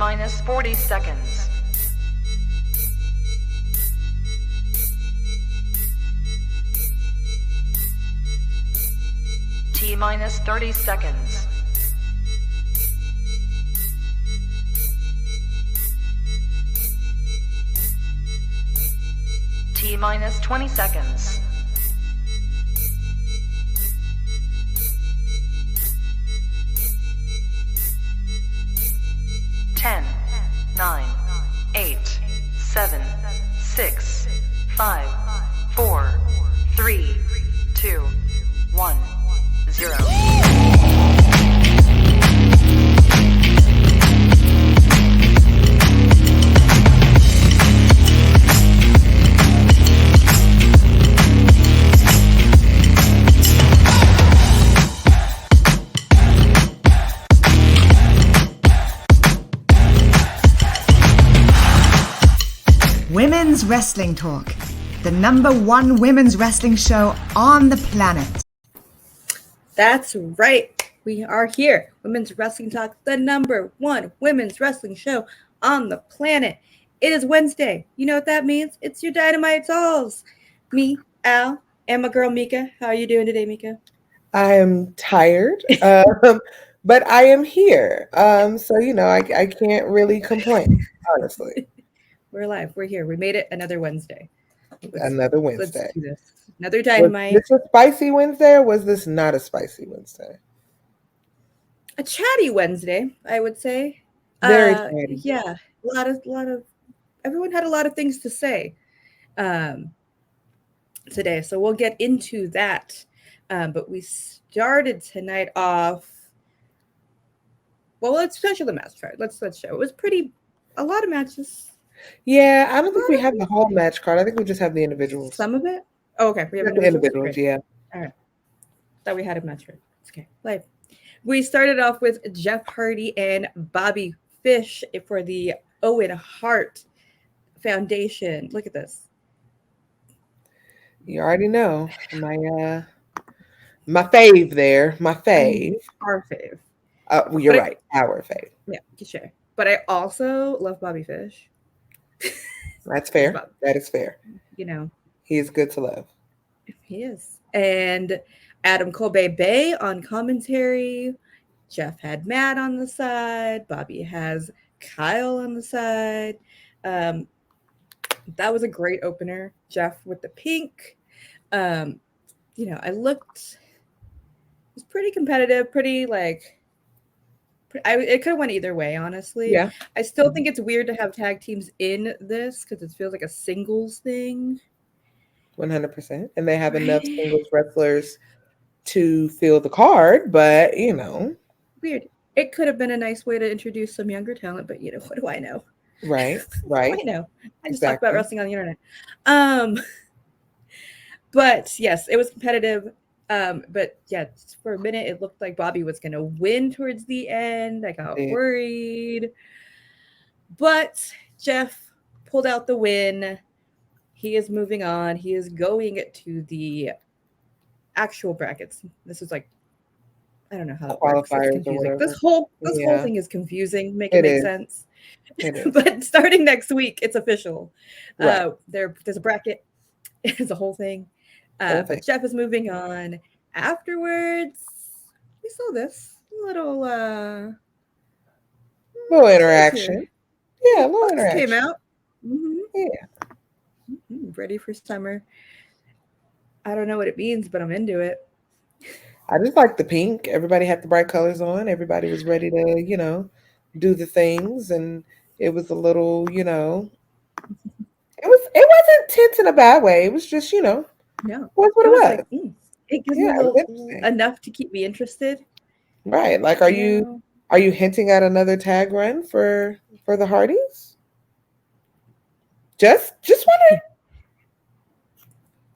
T-minus 40 seconds. T-minus 30 seconds. T-minus 20 seconds. Ten, 9, 8, 7, 6, 5, 4, 3, 2, 1, 0. Women's Wrestling Talk, the #1 women's wrestling show on the planet. That's right. We are here. Women's Wrestling Talk, the #1 women's wrestling show on the planet. It is Wednesday. You know what that means? It's your Dynamite Dolls. Me, Al, and my girl Meka. How are you doing today, Meka? I am tired, but I am here. So, I can't really complain, honestly. We're alive. We're here. We made it another Wednesday. Another Wednesday. Let's do this. Another Dynamite. Was this a spicy Wednesday or was this not a spicy Wednesday? A chatty Wednesday, I would say. Very chatty. Yeah. A lot of everyone had a lot of things to say today. So we'll get into that. But we started tonight off. Well, let's show the match card. Let's show. It was a lot of matches. Yeah, I don't think we have the whole match card. I think we just have the individuals. Some of it? Oh, okay. We have the individuals, yeah. All right. Thought we had a match card. Okay. Live. We started off with Jeff Hardy and Bobby Fish for the Owen Hart Foundation. Look at this. You already know. My fave there. My fave. Our fave. Well, you're right. Our fave. Yeah, sure. But I also love Bobby Fish. That's fair. That is fair. He is good to love. He is. And Adam Kobe Bay on commentary. Jeff had Matt on the side. Bobby has Kyle on the side. That was a great opener. Jeff with the pink. I looked. It was pretty competitive. Pretty it could have went either way, honestly. Yeah. I still think it's weird to have tag teams in this because it feels like a singles thing. 100%. And they have enough singles wrestlers to fill the card, but, Weird. It could have been a nice way to introduce some younger talent, but, what do I know? Right. I know. I just talk about wrestling on the internet. But, yes, it was competitive. But yeah, for a minute, it looked like Bobby was going to win towards the end. I got worried. But Jeff pulled out the win. He is moving on. He is going to the actual brackets. This is I don't know how it works. It's confusing. This whole thing is confusing. Make sense. But starting next week, it's official. Right. There's a bracket. It's a whole thing. But Jeff is moving on. Afterwards, we saw this little interaction. Yeah, a little interaction came out. Mm-hmm. Yeah. Ready for summer. I don't know what it means, but I'm into it. I just like the pink. Everybody had the bright colors on. Everybody was ready to, do the things, and it was a little, it wasn't tense in a bad way. It was just, No, what's what it was. It gives me enough to keep me interested. Right. Like, are you hinting at another tag run for the Hardys? Just wondering.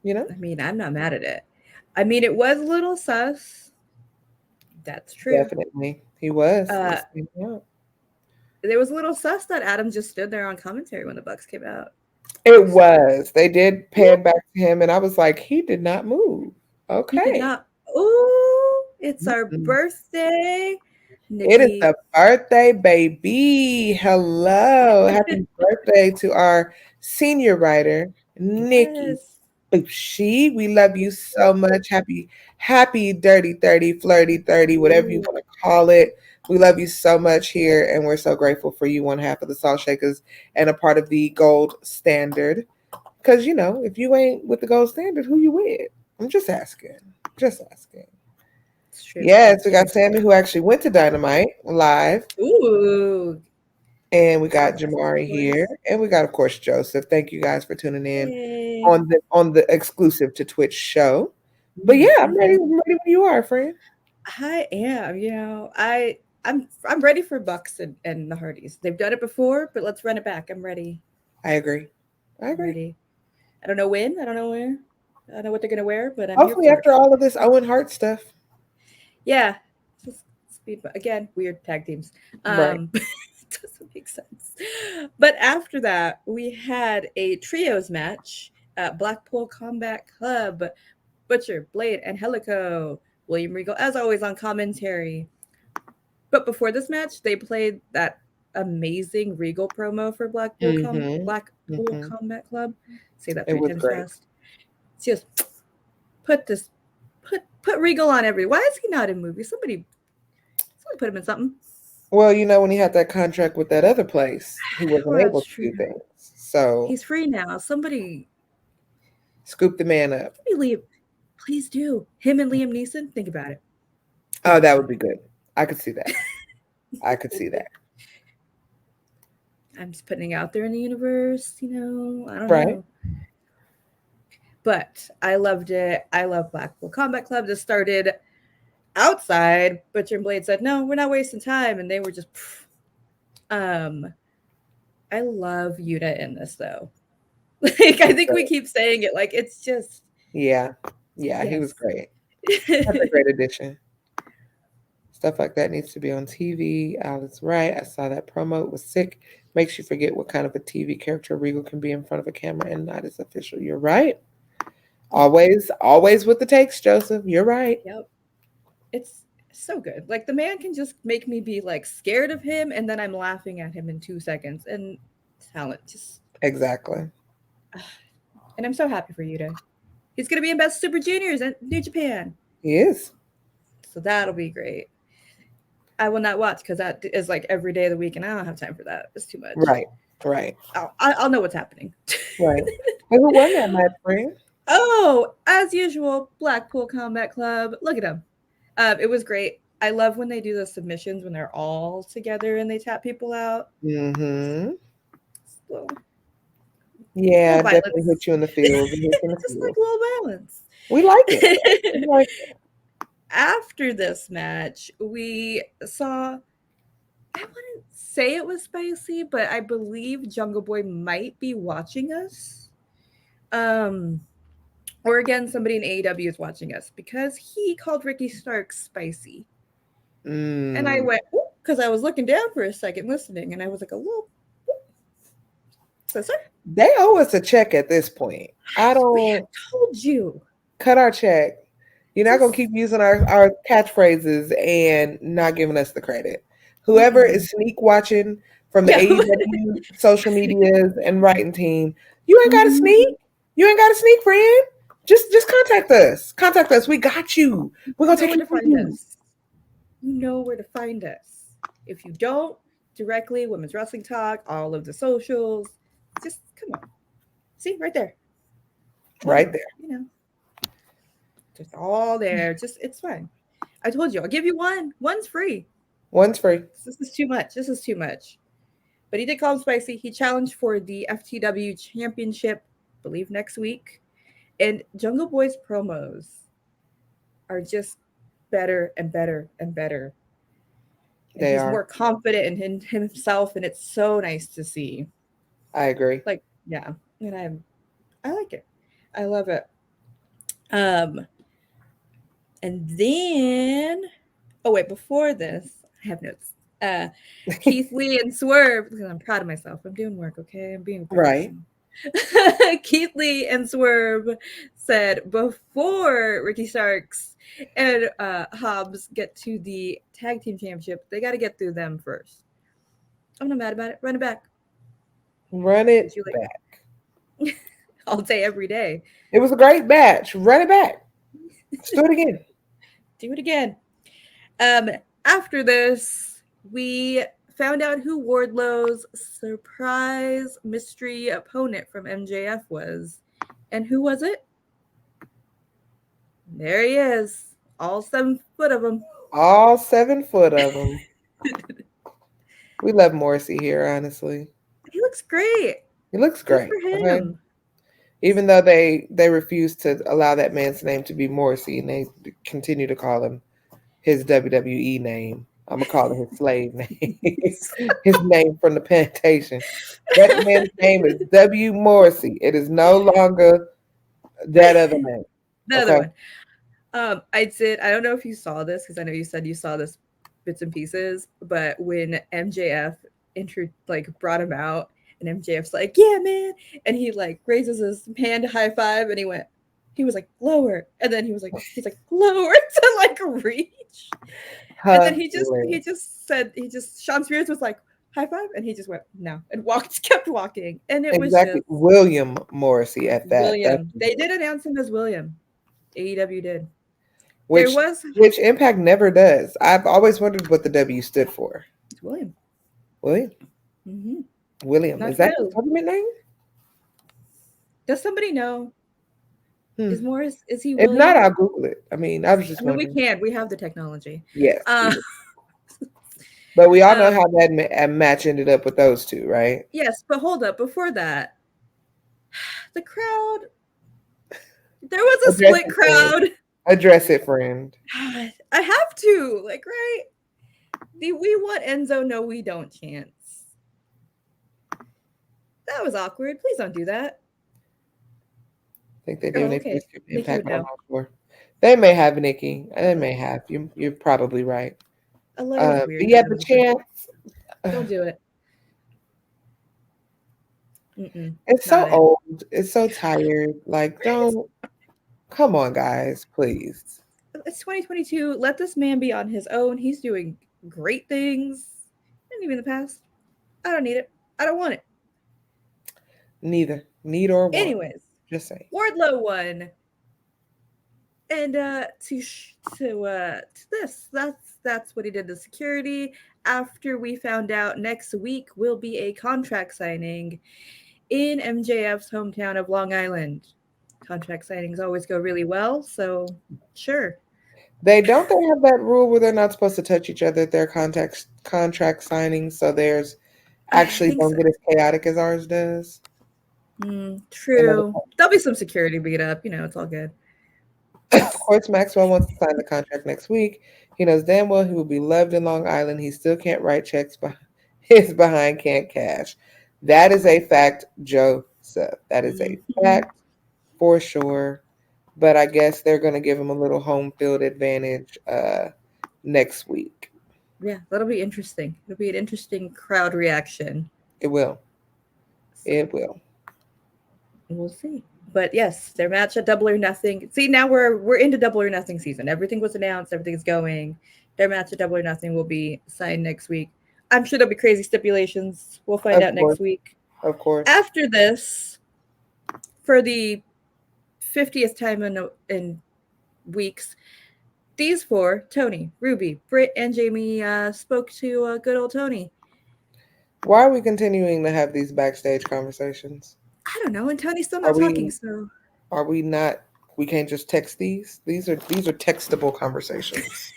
I mean, I'm not mad at it. I mean, it was a little sus. That's true. Definitely. He was. There was a little sus that Adam just stood there on commentary when the Bucks came out. It was. They did pan back to him, and I was like, he did not move. Okay. He did not. Ooh, it's our birthday. It is Nikki. the birthday baby. Hello. Happy birthday to our senior writer, Nikki. Yes. We love you so much. Happy dirty 30, flirty 30, whatever you want to call it. We love you so much here, and we're so grateful for you, one half of the Salt Shakers and a part of the gold standard. Because, if you ain't with the gold standard, who you with? I'm just asking. Just asking. It's true. Yes, we got Sammy, who actually went to Dynamite live. Ooh. And we got Jamari here. And we got, of course, Joseph. Thank you guys for tuning in Yay. on the exclusive to Twitch show. But yeah, I'm ready when you are, friend. I am. I'm ready for Bucks and the Hardys. They've done it before, but let's run it back. I'm ready. I agree. Ready. I don't know when. I don't know where. I don't know what they're gonna wear, but I'm hopefully here for after it. all of this Owen Hart stuff. Yeah. Again, weird tag teams. Right. Doesn't make sense. But after that, we had a trios match at Blackpool Combat Club. Butcher, Blade, and Helico. William Regal, as always, on commentary. But before this match, they played that amazing Regal promo for Blackpool Combat Club. Say that 3 times fast. Just put Regal on every. Why is he not in movies? Somebody put him in something. Well, when he had that contract with that other place, he wasn't able to do things. So he's free now. Somebody scoop the man up. Please do. Him and Liam Neeson. Think about it. Oh, that would be good. I could see that. I could see that. I'm just putting it out there in the universe. I don't know. But I loved it. I love Blackpool Combat Club. This started outside. Butcher and Blade said, "No, we're not wasting time," and they were just. I love Yuta in this though. I think we keep saying it. It's just. Yeah, yes. He was great. That's a great addition. Stuff like that needs to be on TV. Alice, right? I saw that promo. It was sick. Makes you forget what kind of a TV character Regal can be in front of a camera and not as official. You're right. Always with the takes, Joseph. You're right. Yep. It's so good. The man can just make me be scared of him, and then I'm laughing at him in 2 seconds. And talent, just exactly. And I'm so happy for Yuta. He's gonna be in Best Super Juniors at New Japan. He is. So that'll be great. I will not watch because that is every day of the week, and I don't have time for that. It's too much. Right. I'll know what's happening. Right. Hey, who won that match, friend? Oh, as usual, Blackpool Combat Club. Look at them. It was great. I love when they do the submissions when they're all together and they tap people out. Mm-hmm. Yeah, definitely hit you in the field. Just a little balance. We like it. After this match, we saw, I wouldn't say it was spicy, but I believe Jungle Boy might be watching us. Or again, somebody in AEW is watching us because he called Ricky Starks spicy. And I went, because I was looking down for a second listening, and I was like, a little. So, sir? They owe us a check at this point. I told you. Cut our check. You're not going to keep using our catchphrases and not giving us the credit. Whoever is sneak watching from the AEW social medias and writing team, you ain't got to sneak. You ain't got to sneak, friend. Just contact us. Contact us. We got you. We're going to take you from you. You know where to find us. If you don't, directly, Women's Wrestling Talk, all of the socials. Just come on. See, right there. Right there. Just all there. Just, it's fine. I told you, I'll give you one. One's free. One's free. This is too much. But he did call him spicy. He challenged for the FTW Championship, I believe next week. And Jungle Boy's promos are just better and better and better. And he's more confident in himself, and it's so nice to see. I agree. And I like it. I love it. And then, before this, I have notes. Keith Lee and Swerve, because I'm proud of myself. I'm doing work, okay? I'm being right. Keith Lee and Swerve said before Ricky Starks and Hobbs get to the tag team championship, they got to get through them first. I'm not mad about it. Run it back. Run it back. All day, every day. It was a great match. Run it back. Let's do it again. Do it again. After this, we found out who Wardlow's surprise mystery opponent from MJF was. And who was it? There he is. All 7 foot of him. All 7 foot of him. We love Morrissey here, honestly. He looks great. He looks great. Good for him. Okay? Even though they refuse to allow that man's name to be Morrissey, and they continue to call him his WWE name. I'm going to call it his slave name. His name from the plantation. That man's name is W. Morrissey. It is no longer that other name. The other one. I don't know if you saw this, because I know you said you saw this bits and pieces, but when MJF brought him out, and MJF's like, yeah, man. And he raises his hand to high five, and he was like, lower. And then he's like, lower to reach. And then Sean Spears was like, high five. And he just went, no, and kept walking. And it was just William Morrissey at that. William. They did announce him as William. AEW did. Which Impact never does. I've always wondered what the W stood for. It's William. William? Mm-hmm. William. Not is that true. his government name? Does somebody know? Is he William? If not, I'll Google it. I mean, I was just wondering. We can. We have the technology. Yes. But we all know how that match ended up with those two, right? Yes, but hold up. Before that, the crowd, there was a split crowd. Address it, friend. I have to. Right? The "we want Enzo, no we don't" chants. That was awkward. Please don't do that. I think they do. Okay. Impact on floor. They may have Nikki. They may have. You're probably right. Weird. Yeah, the chance. Don't do it. It's so old. It's so tired. Don't. Come on, guys, please. It's 2022. Let this man be on his own. He's doing great things. And even in the past. I don't need it. I don't want it. Neither. Need or want. Anyways. Just saying. Wardlow won. And to this, that's what he did to security. After we found out next week will be a contract signing in MJF's hometown of Long Island. Contract signings always go really well, so sure. They have that rule where they're not supposed to touch each other at their contract signings, so theirs actually don't get as chaotic as ours does. True. There'll be some security beat up. It's all good. Of course, Maxwell wants to sign the contract next week. He knows damn well he will be loved in Long Island. He still can't write checks, but his behind can't cash. That is a fact, Joseph. That is a fact for sure. But I guess they're going to give him a little home field advantage next week. Yeah, that'll be interesting. It'll be an interesting crowd reaction. It will. It will. We'll see. But yes, their match at Double or Nothing. See, now we're into Double or Nothing season. Everything was announced. Everything's going. Their match at Double or Nothing will be signed next week. I'm sure there'll be crazy stipulations. We'll find out next week. Of course. After this, for the 50th time in weeks, these four, Toni, Ruby, Britt, and Jamie, spoke to good old Toni. Why are we continuing to have these backstage conversations? I don't know, and Tony's still not talking, so. Are we not? We can't just text these? These are textable conversations.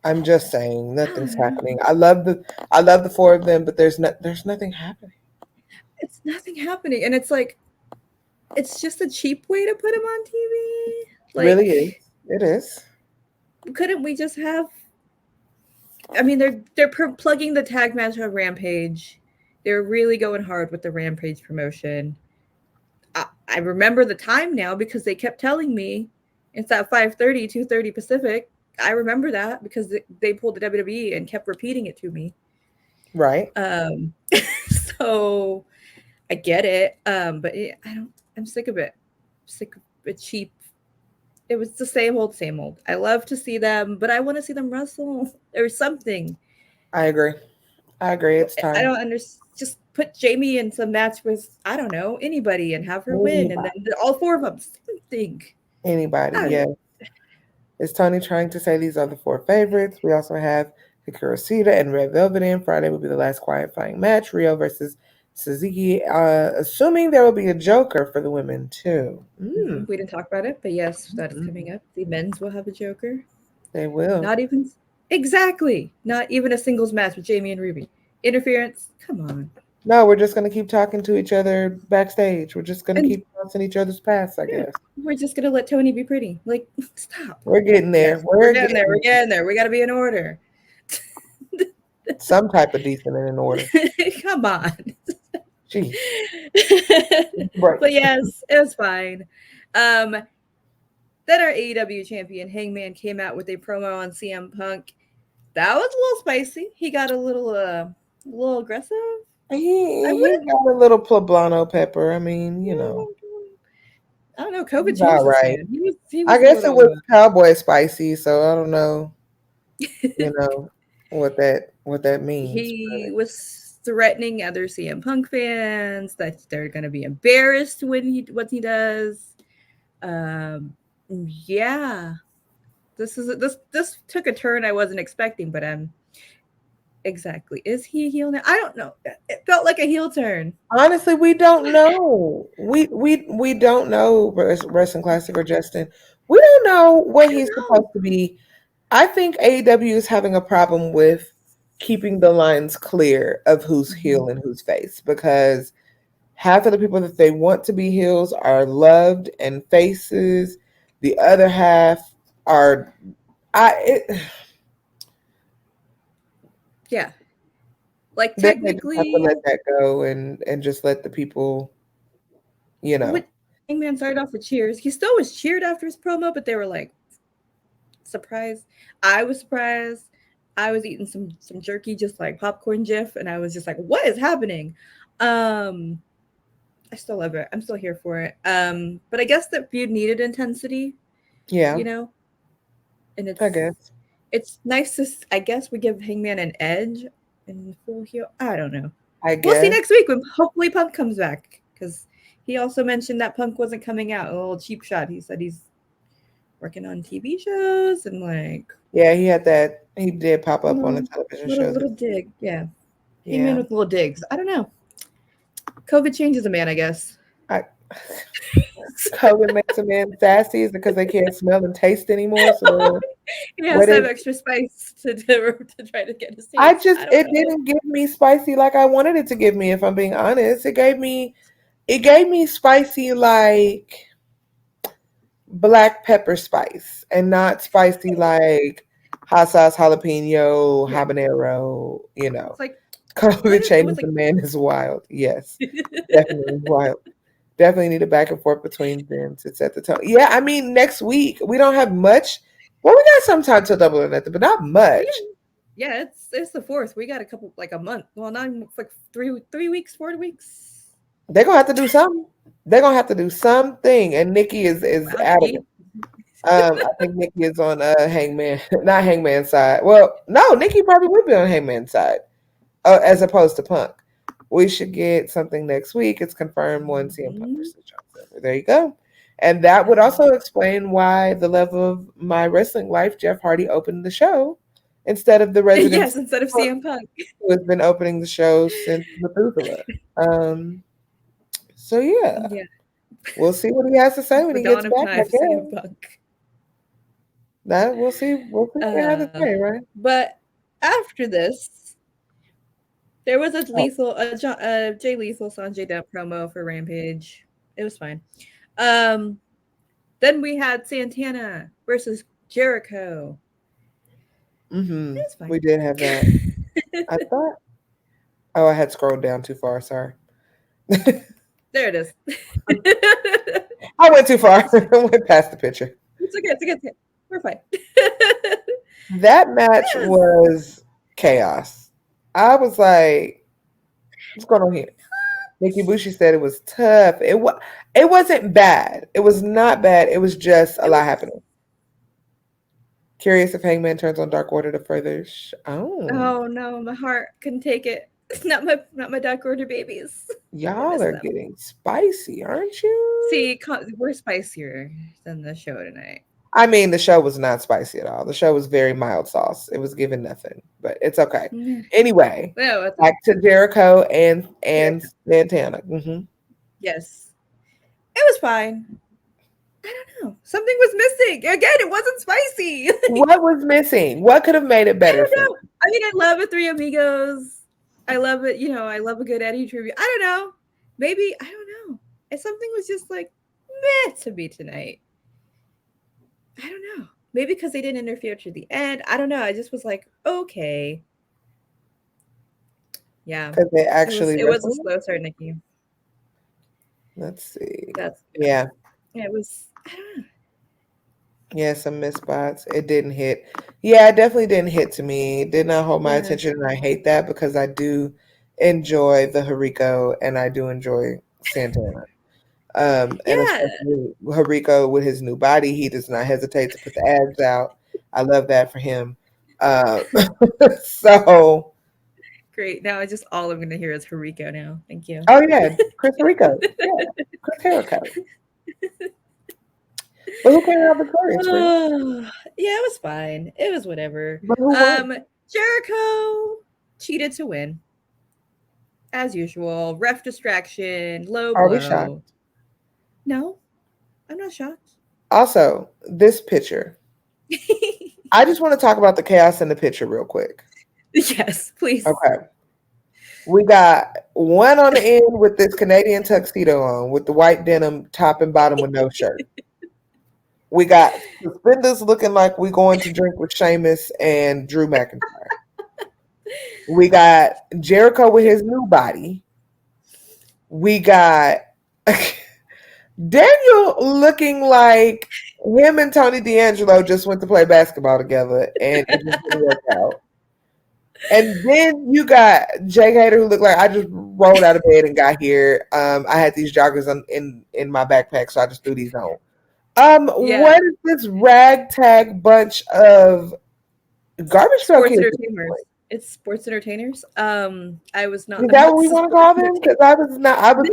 I'm just saying, nothing's happening. I love the four of them, but there's nothing happening. It's nothing happening, and it's it's just a cheap way to put him on TV. It really is. It is. Couldn't we just have? I mean, they're plugging the tag match on Rampage. They're really going hard with the Rampage promotion. I remember the time now because they kept telling me it's at 5:30, 2:30 Pacific. I remember that because they pulled the WWE and kept repeating it to me. Right. So I get it. But I'm sick of it. Sick of a cheap it was the same old, same old. I love to see them, but I want to see them wrestle or something. I agree. It's I time. don't understand. Just put Jamie in some match with, I don't know, anybody and have her win, and then Anybody. all four of them. Something. Anybody, yeah. Is Toni trying to say these are the 4 favorites? We also have Hikaru Shida and Red Velvet in. Friday will be the last qualifying match. Riho versus Suzuki. Assuming there will be a Joker for the women, too. We didn't talk about it, but yes, that is coming up. The men's will have a Joker. They will. Not even a singles match with Jamie and Ruby. Interference? Come on. No, we're just going to keep talking to each other backstage. We're just going to keep bouncing each other's paths, I guess. We're just going to let Toni be pretty. Like, stop. We're getting there. Yes, we're getting there. We got to be in order. Some type of decent and in order. Come on. Jeez. Right. But yes, it was fine. Then our AEW champion Hangman came out with a promo on CM Punk. That was a little spicy. He got a little aggressive. He got a little poblano pepper. I mean, you know. I don't know. COVID changed right. He was I guess it was cowboy spicy, so I don't know. You know what that means. He was threatening other CM Punk fans that they're going to be embarrassed when what he does. Yeah. This took a turn I wasn't expecting, but exactly. Is he a heel now? I don't know. It felt like a heel turn. Honestly, we don't know. We don't know Wrestling Classic or Justin. We don't know what he's supposed to be. I think AEW is having a problem with keeping the lines clear of who's heel and who's face, because half of the people that they want to be heels are loved and faces. The other half are yeah. Like technically have to let that go and just let the people, you know. Hangman started off with cheers. He still was cheered after his promo, but they were like surprised. I was surprised. I was eating some jerky, just like popcorn Jif, and I was just like, what is happening? I still love it. I'm still here for it. But I guess that feud needed intensity. Yeah. You know? And I guess. It's nice to, I guess, we give Hangman an edge in full heel. I don't know. I guess. We'll see next week when hopefully Punk comes back, because he also mentioned that Punk wasn't coming out. A little cheap shot. He said he's working on TV shows and like. Yeah, he did pop up on a television show. Little dig, yeah. Hangman with little digs. I don't know. COVID changes a man, I guess. COVID makes a man sassy. Is it because they can't smell and taste anymore? So he has to have extra spice to try to get his taste. It didn't give me spicy like I wanted it to give me, if I'm being honest. It gave me spicy like black pepper spice, and not spicy like hot sauce, jalapeno, habanero, you know. It's like COVID changes the man is wild. Yes. Definitely wild. Definitely need a back and forth between them to set the tone. Yeah, I mean, next week we don't have much. Well, we got some time to Double or Nothing, but not much. Yeah, it's the 4th. We got a couple, like a month. Well, not like 3 weeks, 4 weeks. They're gonna have to do something. They're gonna have to do something. And Nikki is adamant. I think Nikki is on Hangman, not Hangman's side. Well, no, Nikki probably would be on Hangman's side, as opposed to Punk. We should get something next week. It's confirmed one CM Punk versus Johnson. There you go. And that would also explain why the level of my wrestling life, Jeff Hardy opened the show instead of the resident. Yes, instead of CM Punk, who has been opening the show since Methuselah. So yeah, we'll see what he has to say when he gets back. I guess. CM Punk. That we'll see. We'll see what he has to say, right? But after this. There was a Jay Lethal Sanjay Dutt promo for Rampage. It was fine. Then we had Santana versus Jericho. We did have that. I thought. Oh, I had scrolled down too far. Sorry. There it is. I went too far. I went past the picture. It's okay. We're fine. That match was chaos. I was like, what's going on here? Nikki Bushi said it was tough. It wasn't bad. It was not bad. It was just a lot happening. Curious if Hangman turns on Dark Order to further. Oh no, my heart couldn't take it. Not my Dark Order babies. Y'all are getting spicy, aren't you? See, we're spicier than the show tonight. I mean, the show was not spicy at all. The show was very mild sauce. It was given nothing, but it's okay. Anyway, back to Jericho and Santana. Mm-hmm. Yes, it was fine. I don't know. Something was missing. Again, it wasn't spicy. What was missing? What could have made it better? I don't know. I mean, I love a Three Amigos. I love it. You know, I love a good Eddie tribute. I don't know. Maybe, I don't know. If something was just like meh to me tonight. I don't know. Maybe because they didn't interfere to the end. I don't know. I just was like, okay. Yeah. Because they actually it was a slow start, Nikki. Let's see. Yeah, it was. I don't know. Yeah, some missed spots. It didn't hit. Yeah, it definitely didn't hit to me. It did not hold my attention, and I hate that because I do enjoy the Jericho and I do enjoy Santana. And especially Jericho with his new body, he does not hesitate to put the ads out. I love that for him. So great. Now just all I'm going to hear is Jericho now. Thank you. Oh yeah, Chris Jericho. Yeah, Chris Jericho. But who came out victorious? Yeah, it was fine. It was whatever. But who won? Jericho cheated to win. As usual. Ref distraction, low blow. Are we shocked? No, I'm not shocked. Also, this picture. I just want to talk about the chaos in the picture real quick. Yes, please. Okay. We got one on the end with this Canadian tuxedo on with the white denim top and bottom with no shirt. We got suspenders looking like we're going to drink with Sheamus and Drew McIntyre. We got Jericho with his new body. We got Daniel looking like him and Tony D'Angelo just went to play basketball together and it just didn't work out. And then you got Jake Hayter, who looked like I just rolled out of bed and got here. I had these joggers in my backpack, so I just threw these on. What is this ragtag bunch of garbage sports entertainers? It's sports entertainers. I was not. Is that what we want to call them? Because I was not. I was.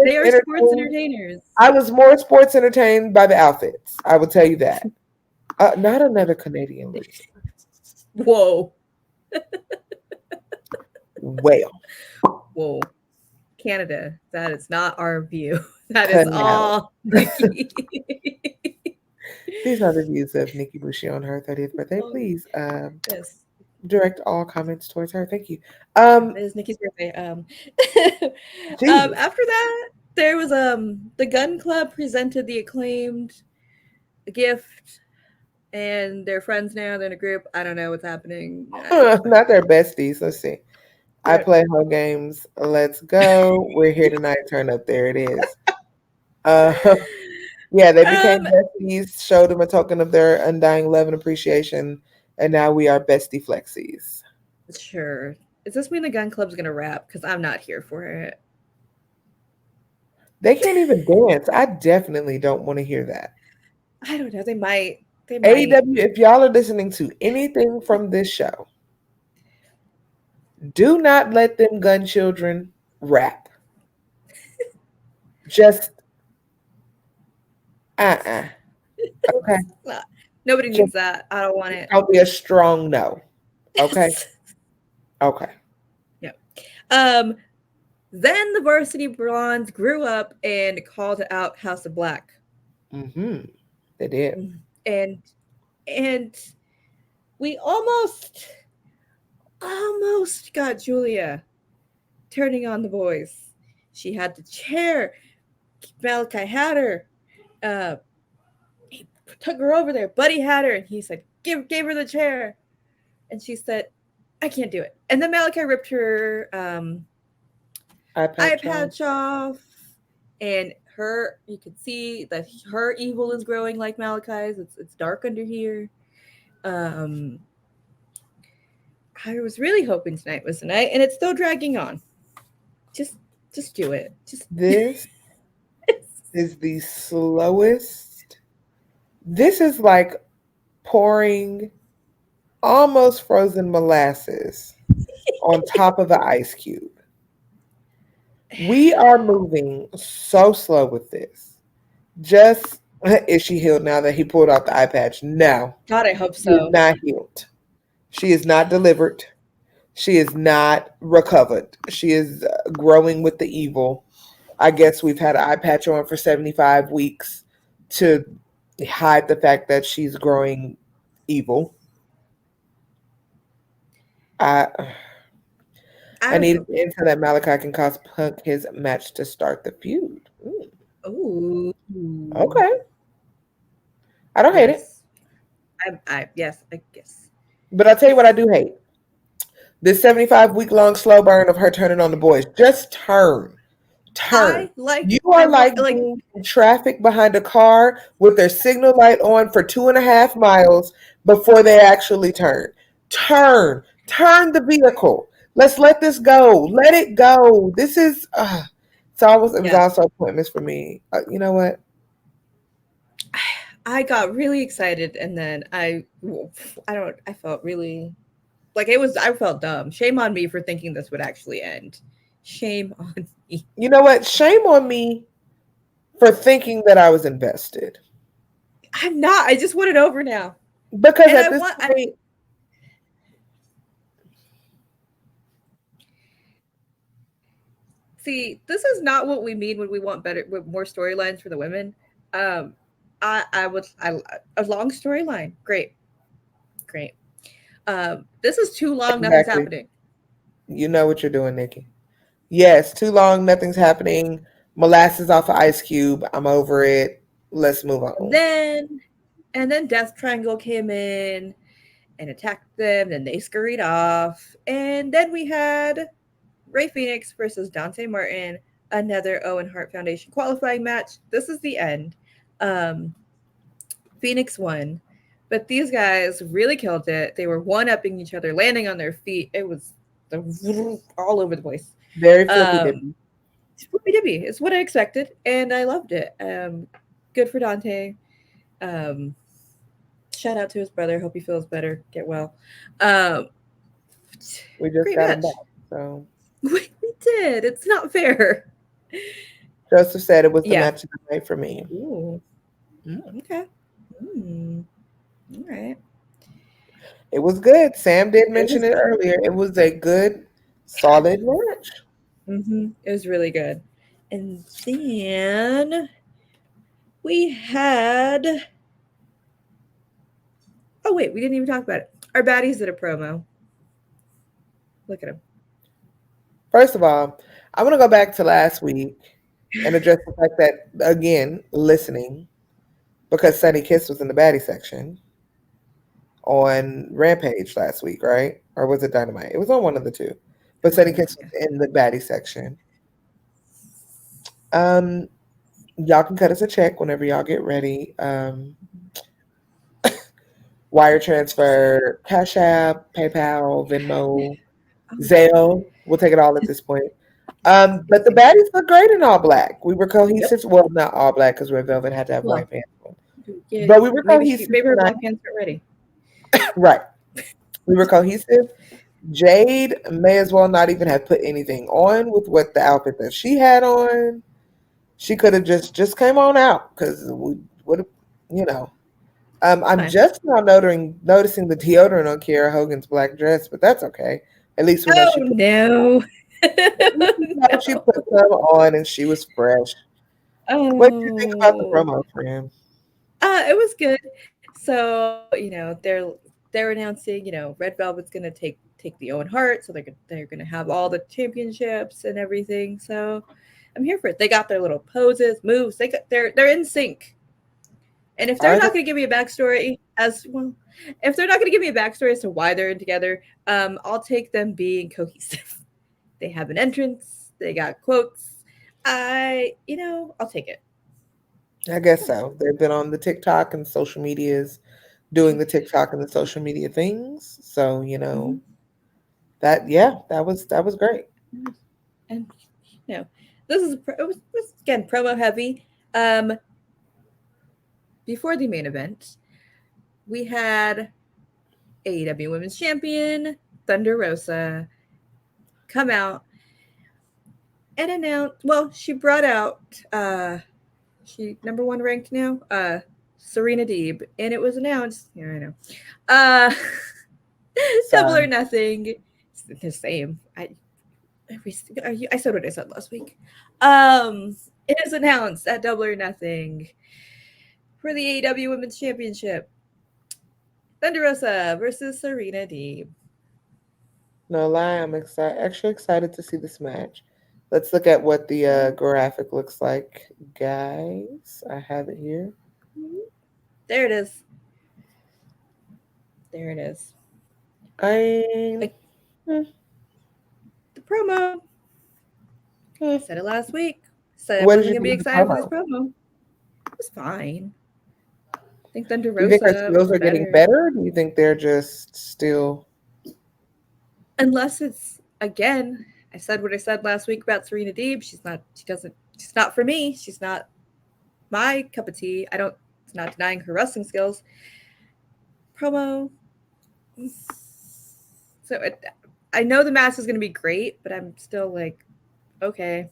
They are sports entertainers. I was more sports entertained by the outfits. I will tell you that. Not another Canadian loser. Whoa. Well. Whoa. Canada. That is not our view. That is all Nikki. These are the views of Nikki Bushi on her 30th birthday. Please direct all comments towards her. Thank you. It is Nikki's birthday. After that, there was the Gun Club presented the Acclaimed gift, and they're friends now. They're in a group. I don't know what's happening. Not their besties. Let's see. I play home games. Let's go. We're here tonight. Turn up. There it is. Yeah, they became besties, showed them a token of their undying love and appreciation, and now we are bestie flexies. Sure. Does this mean the Gun Club's gonna rap? Because I'm not here for it. They can't even dance. I definitely don't want to hear that. I don't know. They might. AEW, if y'all are listening to anything from this show, do not let them gun children rap. Just okay. Nobody needs that. I don't want it. I'll be a strong no. Okay. Okay. Yeah. Then the Varsity Blondes grew up and called out House of Black. Mm-hmm. They did. And we almost got Julia turning on the boys. She had the chair. Malachi had her. He took her over there. Buddy had her, and he said, gave her the chair. And she said, I can't do it. And then Malachi ripped her eye patch off. And you could see that her evil is growing like Malachi's. It's dark under here. I was really hoping tonight was the night, and it's still dragging on. Just Just do it. Just This is the slowest. This is like pouring almost frozen molasses on top of an ice cube. We are moving so slow with this. Just is she healed now that he pulled out the eye patch? No. God, I hope She is so. not healed. She is not delivered. She is not recovered. She is growing with the evil. I guess we've had an eye patch on for 75 weeks to hide the fact that she's growing evil. I need an answer that Malachi can cost Punk his match to start the feud. Ooh. Okay. I don't hate it. Yes, I guess. But I'll tell you what I do hate. This 75-week-long slow burn of her turning on the boys. Just turn. You are like being in traffic behind a car with their signal light on for 2.5 miles before they actually turn. Turn the vehicle. Let's let this go. Let it go. This is it was also pointless for me. You know what? I got really excited, and then I felt really like I felt dumb. Shame on me for thinking this would actually end. Shame on me. You know what? Shame on me for thinking that I was invested. I'm not. I just want it over now. Because and at this point, see, this is not what we mean when we want more storylines for the women. A long storyline, great. This is too long. Nothing's happening. You know what you're doing, Nikki. Yes, too long. Nothing's happening. Molasses off an ice cube. I'm over it. Let's move on. And then Death Triangle came in and attacked them. Then they scurried off. And then we had Rey Fénix versus Dante Martin, another Owen Hart Foundation qualifying match. This is the end. Fénix won, but these guys really killed it. They were one-upping each other, landing on their feet. It was all over the place. Very flippy-dippy. Flippy-dippy. It's what I expected, and I loved it. Good for Dante. Shout out to his brother. Hope he feels better. Get well. We just got him back, so... We did. It's not fair. Joseph said it was the match of the night for me. Ooh. Okay. All right. It was good. Sam did mention it earlier. It was a good, solid match. It was really good. And then we had... Oh, wait. We didn't even talk about it. Our baddies did a promo. Look at him. First of all, I want to go back to last week and address the fact that, again, listening, because Sunny Kiss was in the baddie section on Rampage last week, right? Or was it Dynamite? It was on one of the two. But Sunny Kiss was in the baddie section. Y'all can cut us a check whenever y'all get ready. Wire transfer, Cash App, PayPal, Venmo, Zelle. We'll take it all at this point. But the baddies look great in all black. We were cohesive. Well, not all black because Red Velvet had to have white pants on. Yeah, but we were cohesive. Maybe her black pants are ready. Right. We were cohesive. Jade may as well not even have put anything on with what the outfit that she had on. She could have just came on out because we would have, you know. I'm just now noticing the deodorant on Kiera Hogan's black dress, but that's okay. At least we know she put some on and she was fresh. What did you think about the promo, friend? It was good. So, they're announcing, Red Velvet's gonna take the Owen Hart, so they're gonna have all the championships and everything. So I'm here for it. They got their little poses, moves. They're in sync. And if they're not going to give me a backstory as to why they're together, I'll take them being cohesive. They have an entrance. They got quotes. I'll take it. I guess so. They've been on the TikTok and social medias doing the TikTok and the social media things. So, that was great. And, it was again promo heavy. Before the main event, we had AEW Women's Champion Thunder Rosa come out and announce. Well, she brought out she number 1 ranked now, Serena Deeb, and it was announced. Yeah, I know. Double or Nothing. It's the same. I said what I said last week. It is announced at Double or Nothing for the AEW Women's Championship. Thunder Rosa versus Serena Deeb. No lie, I'm actually excited to see this match. Let's look at what the graphic looks like, guys. I have it here. There it is. There it is. The promo. I said it last week. Said I wasn't going to be excited for this promo. It was fine. I think Thunder Rosa. Do you think her skills are getting better? Or do you think they're just still? Unless it's, again, I said what I said last week about Serena Deeb. She's not for me. She's not my cup of tea. It's not denying her wrestling skills. Promo. So I know the match is going to be great, but I'm still like, okay,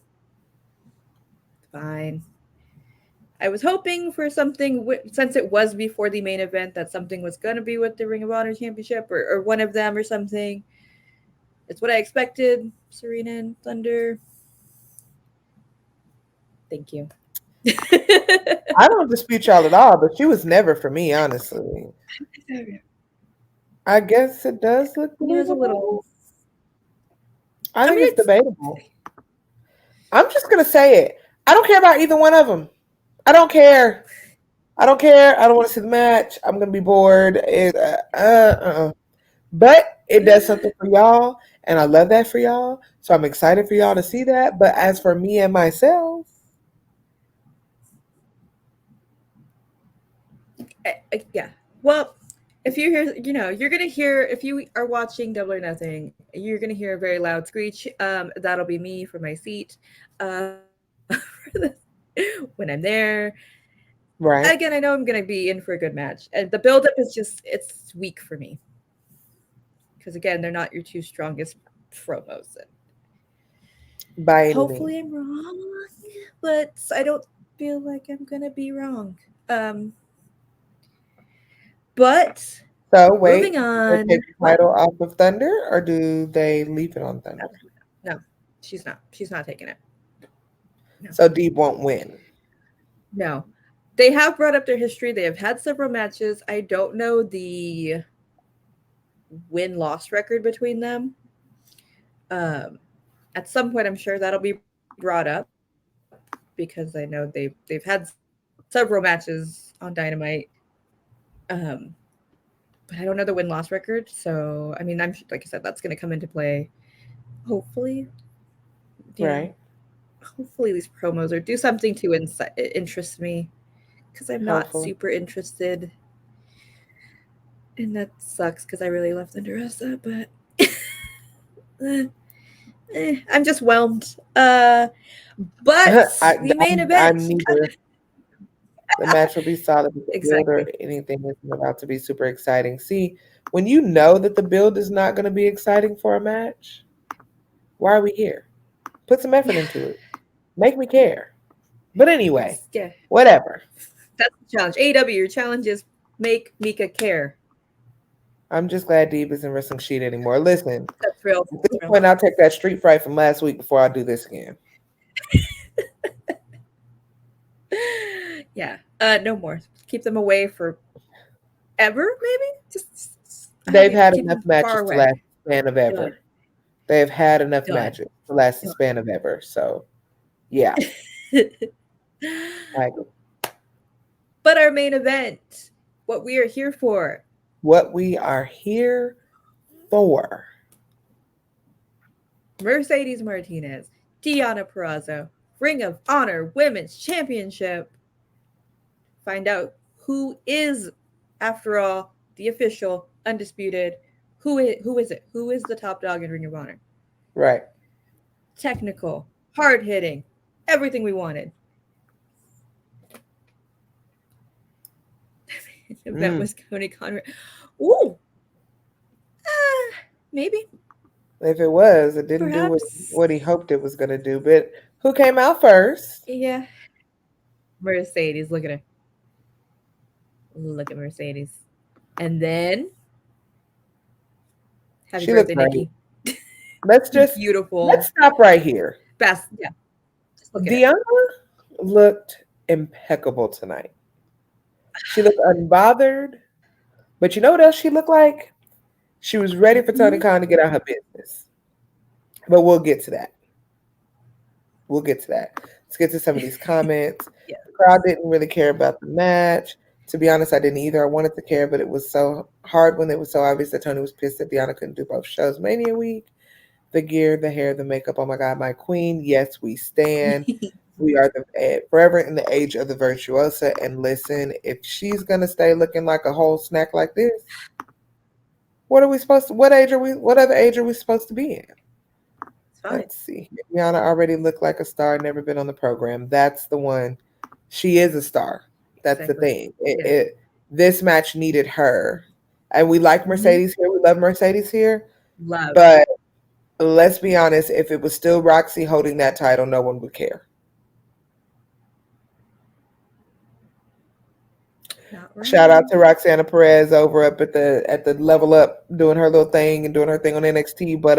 fine. I was hoping for something, since it was before the main event, that something was going to be with the Ring of Honor Championship or one of them or something. It's what I expected. Serena and Thunder. Thank you. I don't dispute y'all at all, but she was never for me, honestly. I guess it does look a little. I think it's debatable. I'm just going to say it. I don't care about either one of them. I don't care. I don't want to see the match. I'm going to be bored. But it does something for y'all, and I love that for y'all. So I'm excited for y'all to see that. But as for me and myself, yeah. Well, if you hear, you're gonna hear, if you are watching Double or Nothing, you're gonna hear a very loud screech. That'll be me from my seat. When I'm there. Right. Again, I know I'm gonna be in for a good match, and the buildup is it's weak for me. Because again, they're not your two strongest promos. Hopefully I'm wrong, but I don't feel like I'm gonna be wrong. But so wait, moving on. Do they take the title off of Thunder, or do they leave it on Thunder? No, she's not. She's not taking it. No. So Deeb won't win. No, they have brought up their history. They have had several matches. I don't know the win-loss record between them. At some point, I'm sure that'll be brought up because I know they've had several matches on Dynamite. But I don't know the win-loss record. So, I mean, I'm like I said, that's going to come into play. Hopefully. Right. Hopefully these promos or do something to interest me because I'm not super interested. And that sucks because I really love Thunder Rosa, but I'm just whelmed. But the main event. The match will be solid. Exactly. Build or anything is about to be super exciting. See, when you know that the build is not going to be exciting for a match, why are we here? Put some effort into it. Make me care. But anyway, whatever. That's the challenge. AEW, your challenge is make Meka care. I'm just glad Deeb isn't wrestling sheet anymore. Listen, that's real. At this point, I'll take that street fight from last week before I do this again. Yeah. No more. Keep them away for ever, maybe? Just they've had enough matches to last the span of ever. They've had enough matches to last the span of ever. So, yeah. But our main event, what we are here for. What we are here for. Mercedes Martinez, Deonna Purrazo, Ring of Honor Women's Championship. Find out who is, after all, the official, undisputed. Who is it? Who is the top dog in Ring of Honor? Right. Technical, hard-hitting, everything we wanted. If that was Tony Conrad. Ooh. Maybe. If it was, it didn't do what he hoped it was going to do. But who came out first? Yeah. Mercedes. Look at her. Look at Mercedes. And then happy birthday, Nikki. Let's just beautiful. Let's stop right here. Best, yeah. Just look at Deonna looked impeccable tonight. She looked unbothered. But you know what else she looked like? She was ready for Tony Khan to get out her business. But we'll get to that. Let's get to some of these comments. Yeah. The crowd didn't really care about the match. To be honest, I didn't either. I wanted to care, but it was so hard when it was so obvious that Toni was pissed that Deonna couldn't do both shows Mania week. The gear, the hair, the makeup. Oh my God, my queen. Yes, we stand. We are forever in the age of the Virtuosa. And listen, if she's going to stay looking like a whole snack like this, what other age are we supposed to be in? Let's see. Deonna already looked like a star, never been on the program. That's the one. She is a star. That's exactly the thing. This match needed her. And we like Mercedes here. We love Mercedes here. But let's be honest, if it was still Roxy holding that title, no one would care. Shout out to Roxana Perez over up at the Level Up doing her little thing and doing her thing on NXT. But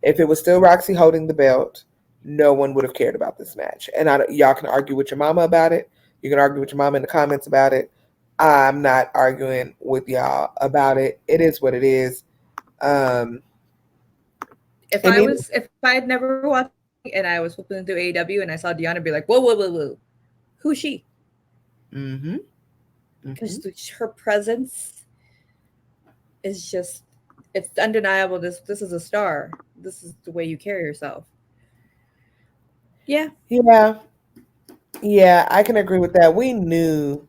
if it was still Roxy holding the belt, no one would have cared about this match. And y'all can argue with your mama about it. You can argue with your mama in the comments about it. I'm not arguing with y'all about it. It is what it is. If I had never watched and I was flipping through AEW and I saw Deonna, be like, whoa, who's she? Because her presence is just, it's undeniable. This is a star. This is the way you carry yourself. Yeah, I can agree with that. We knew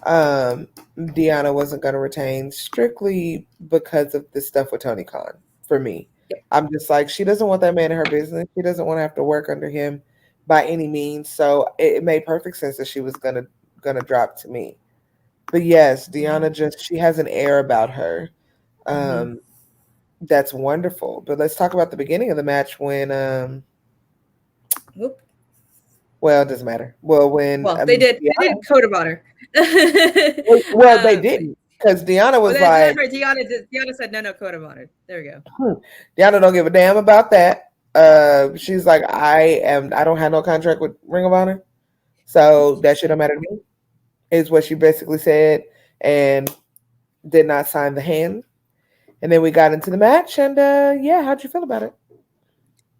Deonna wasn't going to retain strictly because of the stuff with Tony Khan. For me, I'm just like, she doesn't want that man in her business. She doesn't want to have to work under him by any means. So it made perfect sense that she was gonna drop to me. But yes, Deonna she has an air about her. That's wonderful. But let's talk about the beginning of the match when well, it doesn't matter. They did code of honor. They didn't, because Deonna was like, Deonna said no code of honor. There we go. Deonna don't give a damn about that. She's like, I don't have no contract with Ring of Honor, so that shit don't matter to me, is what she basically said, and did not sign the hand. And then we got into the match, and how'd you feel about it?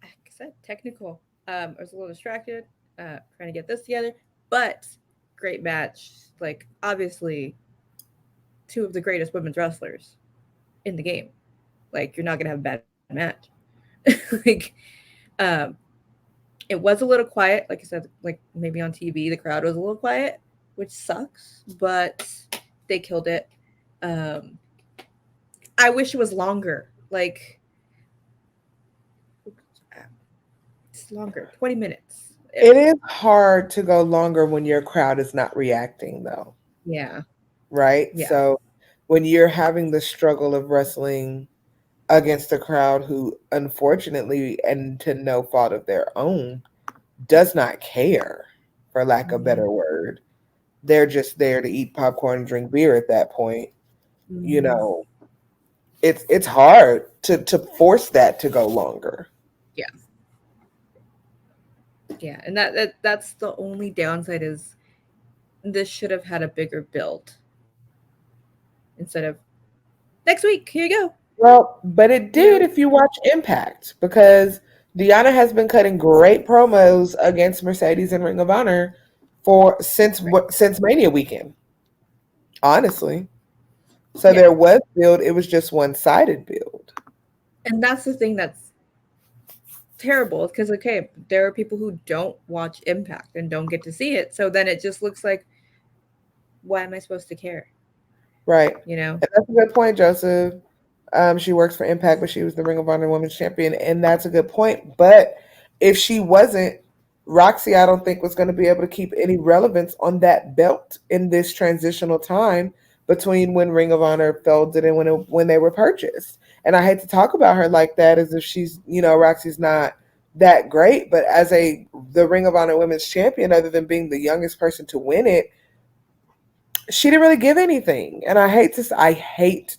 Like I said, technical. I was a little distracted, trying to get this together, but great match. Like, obviously, two of the greatest women's wrestlers in the game. Like, you're not gonna have a bad match. It was a little quiet, like I said, like maybe on TV the crowd was a little quiet, which sucks, but they killed it. I wish it was longer. Like, it's longer, 20 minutes. It is hard to go longer when your crowd is not reacting, though. Yeah. Right? Yeah. So when you're having the struggle of wrestling against a crowd who, unfortunately, and to no fault of their own, does not care, for lack of a better word. They're just there to eat popcorn and drink beer at that point. You know, it's hard to force that to go longer. Yeah. Yeah, and that's the only downside, is this should have had a bigger build instead of next week, here you go. Well, but it did if you watch Impact, because Deonna has been cutting great promos against Mercedes and Ring of Honor since Mania weekend. Honestly. So there was build, it was just one-sided build. And that's the thing that's terrible, because there are people who don't watch Impact and don't get to see it, so then it just looks like, why am I supposed to care? Right. You know? And that's a good point, Joseph. She works for Impact, but she was the Ring of Honor Women's Champion, and that's a good point. But if she wasn't, Roxy, I don't think was going to be able to keep any relevance on that belt in this transitional time between when Ring of Honor folded and when they were purchased. And I hate to talk about her like that as if she's, Roxy's not that great, but as the Ring of Honor Women's Champion, other than being the youngest person to win it, she didn't really give anything. And I hate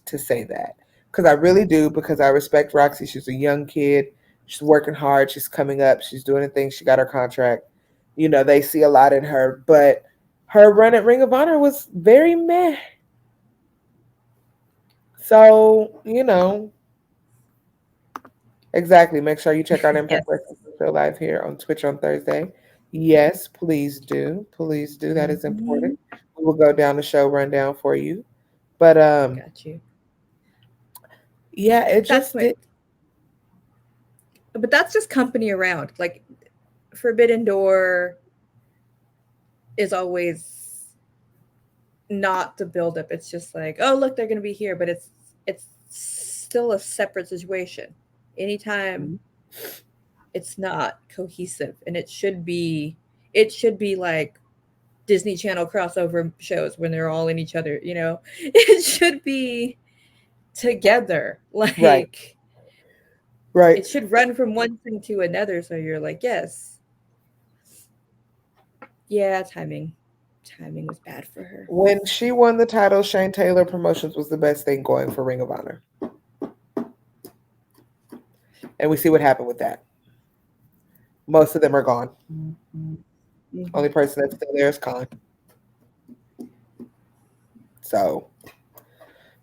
to say that, because I really do, because I respect Roxy. She's a young kid. She's working hard. She's coming up. She's doing the things. She got her contract. They see a lot in her, but her run at Ring of Honor was very meh. So, exactly. Make sure you check out Impact Wrestling Show live here on Twitch on Thursday. Yes, please do. Please do. That is important. We will go down the show rundown for you. But got you. Yeah, it just did. But that's just company around. Like, Forbidden Door is always not the buildup. It's just like, oh, look, they're going to be here, but it's still a separate situation. Anytime it's not cohesive, and it should be like Disney Channel crossover shows when they're all in each other. It should be together. Like, right. It should run from one thing to another. So you're like, yes. Yeah, timing was bad for her. When she won the title, Shane Taylor Promotions was the best thing going for Ring of Honor. And we see what happened with that. Most of them are gone. Only person that's still there is Khan. So,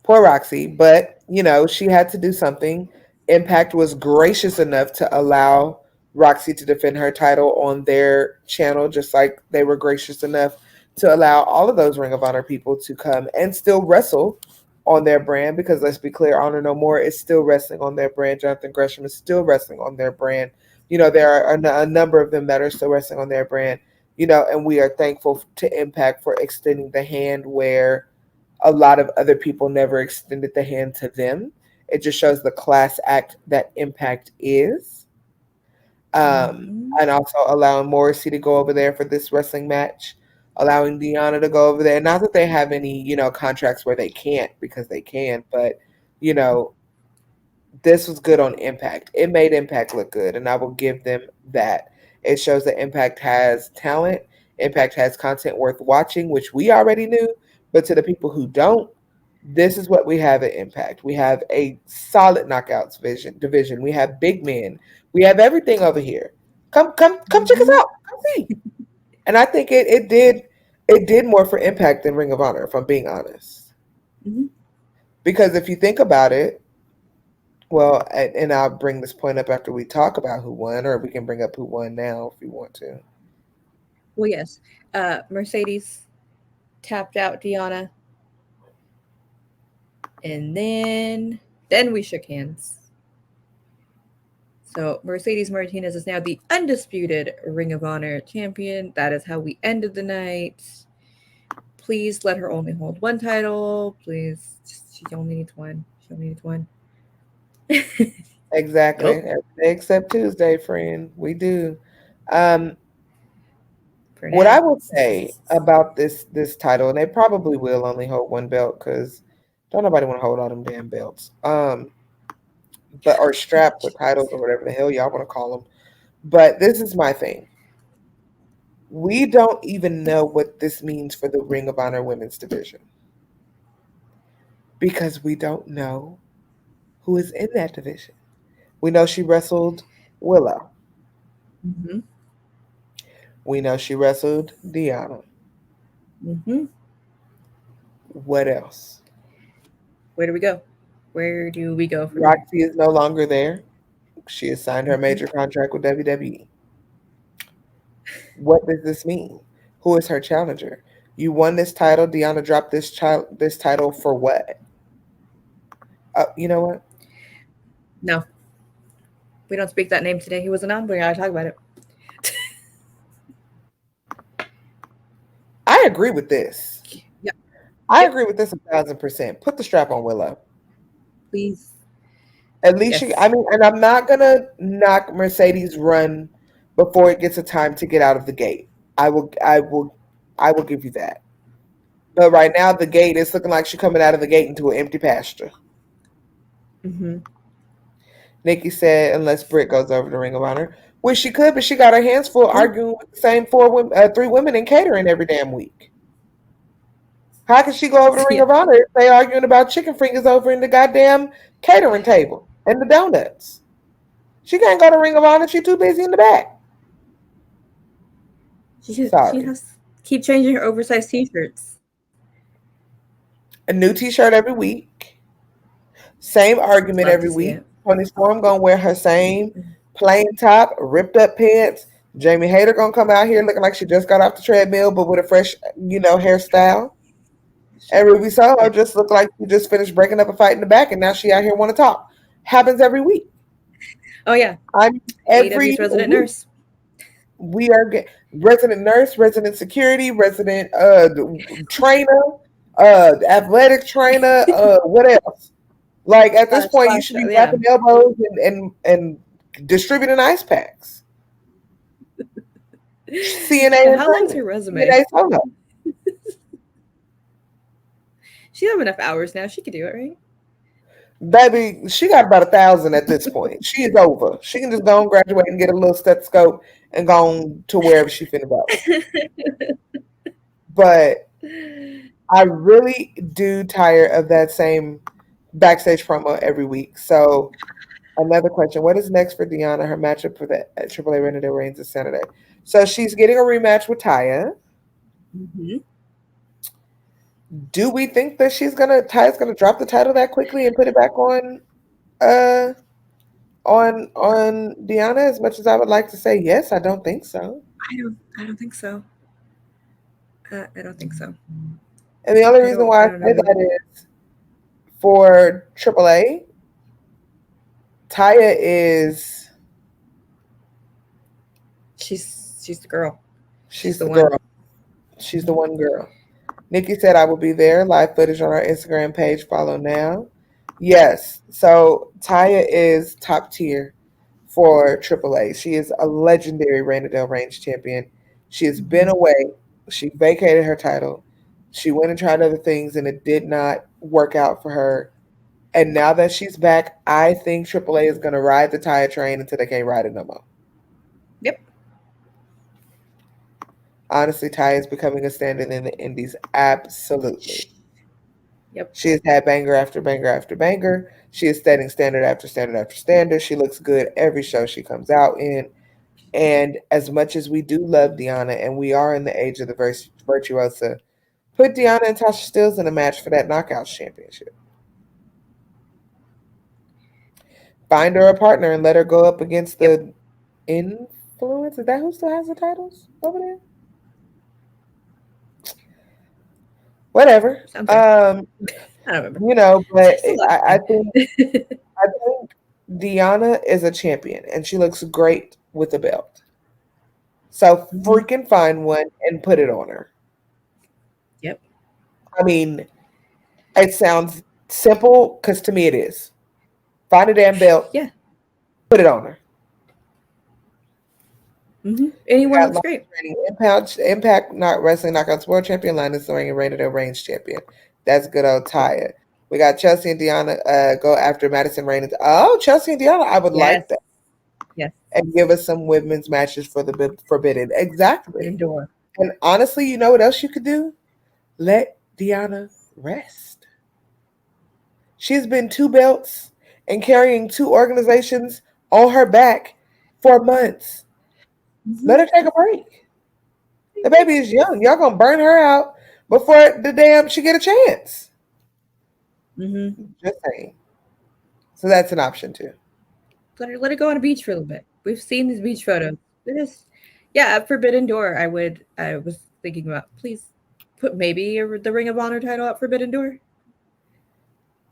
poor Roxy. But, she had to do something. Impact was gracious enough to allow Roxy to defend her title on their channel, just like they were gracious enough to allow all of those Ring of Honor people to come and still wrestle on their brand, because let's be clear, Honor No More is still wrestling on their brand. Jonathan Gresham is still wrestling on their brand. There are a number of them that are still wrestling on their brand, and we are thankful to Impact for extending the hand where a lot of other people never extended the hand to them. It just shows the class act that Impact is. And also allowing Morrissey to go over there for this wrestling match, allowing Deonna to go over there. Not that they have any, contracts where they can't, because they can, but, this was good on Impact. It made Impact look good, and I will give them that. It shows that Impact has talent. Impact has content worth watching, which we already knew, but to the people who don't, this is what we have at Impact. We have a solid knockouts division. We have big men. We have everything over here. Come check us out. Come see. And I think it did more for Impact than Ring of Honor, if I'm being honest. Because if you think about it, well, and I'll bring this point up after we talk about who won, or we can bring up who won now if you want to. Well, yes. Mercedes tapped out Deonna. And then we shook hands. So Mercedes Martinez is now the undisputed Ring of Honor champion. That is how we ended the night. Please let her only hold one title. Please. She only needs one. Exactly. Nope. Every day except Tuesday, friend. We do. What I would say about this title, and they probably will only hold one belt, because don't nobody want to hold all them damn belts. Or strapped with titles or whatever the hell y'all want to call them. But this is my thing. We don't even know what this means for the Ring of Honor women's division, because we don't know who is in that division. We know she wrestled Willow. We know she wrestled Deonna. What else? Where do we go? Where do we go from Roxy is no longer there. She has signed her major contract with WWE. What does this mean? Who is her challenger? You won this title. Deonna dropped this title for what? You know what? No. We don't speak that name today. He wasn't on. We gotta talk about it. I agree with this. Yeah. I agree with this 1,000%. Put the strap on Willow. Please. Alicia, yes. I mean, and I'm not gonna knock Mercedes' run before it gets a time to get out of the gate. I will give you that. But right now, the gate is looking like she's coming out of the gate into an empty pasture. Mm-hmm. Nikki said, unless Britt goes over to Ring of Honor, which she could, but she got her hands full arguing with the same three women in catering every damn week. How can she go over to Ring of Honor if they arguing about chicken fingers over in the goddamn catering table and the donuts? She can't go to Ring of Honor. She's too busy in the back. She has to keep changing her oversized t-shirts. A new t-shirt every week. Same argument every week. Toni Storm gonna wear her same plain top, ripped up pants. Jamie Hayter gonna come out here looking like she just got off the treadmill, but with a fresh, hairstyle. And Ruby Soho just looked like she just finished breaking up a fight in the back, and now she out here want to talk. Happens every week. Oh yeah, I'm every AEW's resident nurse. We are resident nurse, resident security, resident trainer, athletic trainer. What else? Like at this point, you should be wrapping elbows and distributing ice packs. CNA. How long's her resume? CNA Soho. She have enough hours now. She could do it, right? Baby, she got about 1,000 at this point. She is over. She can just go and graduate and get a little stethoscope and go on to wherever she finna go. But I really do tire of that same backstage promo every week. So another question: what is next for Deonna? Her matchup for the AAA Renadale Reigns is Saturday. So she's getting a rematch with Taya. Mm-hmm. Do we think that Taya's gonna drop the title that quickly and put it back on Deonna? As much as I would like to say yes, I don't think so. I don't think so. I don't think so. And the only reason why I say that is for AAA, Taya is she's the girl. She's the girl. She's the one girl. Nikki said, I will be there. Live footage on our Instagram page. Follow now. Yes. So Taya is top tier for AAA. She is a legendary Renadale Reigns champion. She has been away. She vacated her title. She went and tried other things, and it did not work out for her. And now that she's back, I think AAA is going to ride the Taya train until they can't ride it no more. Yep. Honestly, Taya is becoming a standard in the indies. Absolutely. Yep. She has had banger after banger after banger. She is setting standard after standard after standard. She looks good every show she comes out in. And as much as we do love Deonna, and we are in the age of the Virtuosa, put Deonna and Tasha Steelz in a match for that Knockouts Championship. Find her a partner and let her go up against the Influence. Is that who still has the titles over there? Whatever. I don't remember. But I think Deonna is a champion and she looks great with the belt. So freaking find one and put it on her. Yep. I mean, it sounds simple because to me it is. Find a damn belt. Yeah. Put it on her. Mm-hmm. Anyone looks great. Impact not wrestling knockouts world champion, Linus Soaring, and Renadale Reigns champion. That's good old Taya. We got Chelsea and Deonna go after Madison Rain. Oh, Chelsea and Deonna, I would like that. Yes. And give us some women's matches for the Forbidden. Exactly. Indoor. And honestly, you know what else you could do? Let Deonna rest. She's been 2 belts and carrying 2 organizations on her back for months. Mm-hmm. Let her take a break. The baby is young. Y'all gonna burn her out before she get a chance. Mm-hmm. Just saying. So that's an option too. Let her go on a beach for a little bit. We've seen these beach photos. It is, at Forbidden Door. I was thinking about, please put maybe the Ring of Honor title at Forbidden Door.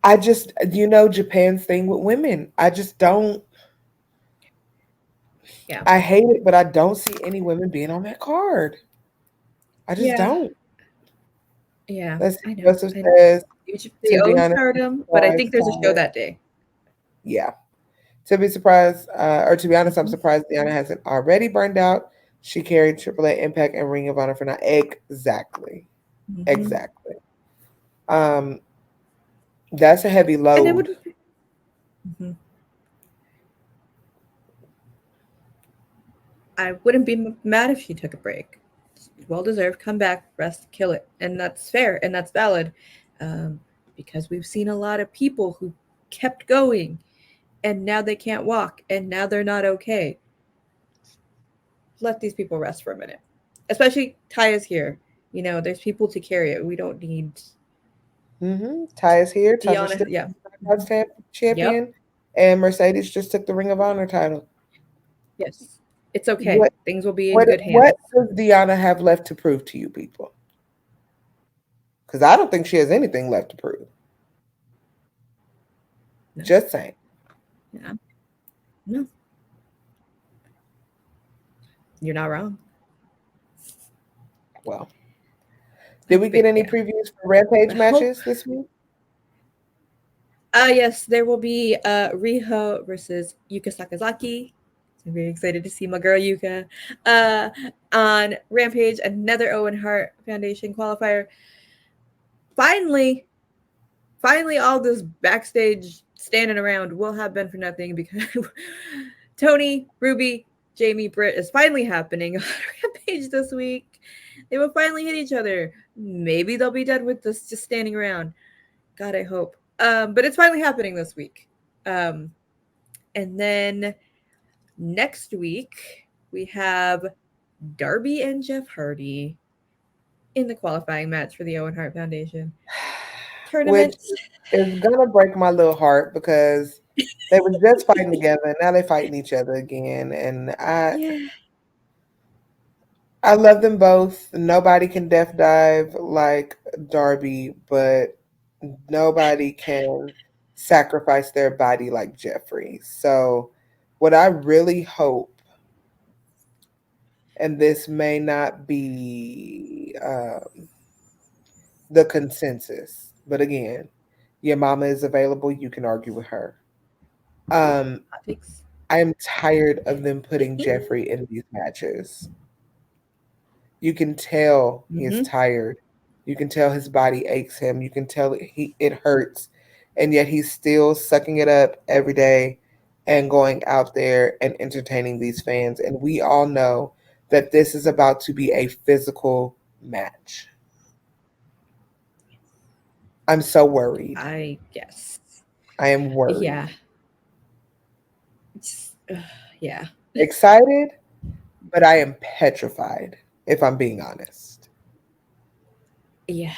I just, Japan's thing with women. I just don't. Yeah. I hate it, but I don't see any women being on that card. I just don't. Yeah. Let's see what Joseph says. They own Stardom, but I think there's a show that day. Yeah. To be surprised, or to be honest, I'm surprised Deonna hasn't already burned out. She carried AAA Impact and Ring of Honor for now. Exactly. Exactly. That's a heavy load. And it would. I wouldn't be mad if she took a break. Well deserved. Come back, rest, kill it, and that's fair and that's valid, because we've seen a lot of people who kept going, and now they can't walk, and now they're not okay. Let these people rest for a minute. Especially Ty is here. You know, there's people to carry it. We don't need. Ty is here. Deonna, yeah. Champion, yep. And Mercedes just took the Ring of Honor title. Yes, it's okay. Things will be in good hands. What does Deonna have left to prove to you people? Because I don't think she has anything left to prove. No. Just saying. Yeah. No. You're not wrong. Well, did we get any previews for Rampage matches this week? Yes, there will be Riho versus Yuka Sakazaki. I'm very excited to see my girl Yuka on Rampage, another Owen Hart Foundation qualifier. Finally, all this backstage standing around will have been for nothing, because Toni, Ruby, Jamie, Britt is finally happening on Rampage this week. They will finally hit each other. Maybe they'll be done with this just standing around. God, I hope. But it's finally happening this week. And then next week, we have Darby and Jeff Hardy in the qualifying match for the Owen Hart Foundation tournament. Which is going to break my little heart, because they were just fighting together, and now they're fighting each other again. And I love them both. Nobody can death dive like Darby, but nobody can sacrifice their body like Jeffrey. So what I really hope, and this may not be the consensus, but again, your mama is available. You can argue with her. I am tired of them putting Jeffrey in these matches. You can tell he's tired. You can tell his body aches him. You can tell it hurts. And yet he's still sucking it up every day and going out there and entertaining these fans. And we all know that this is about to be a physical match. I'm so worried. I guess. I am worried. Yeah. Yeah. Excited, but I am petrified, if I'm being honest. Yeah.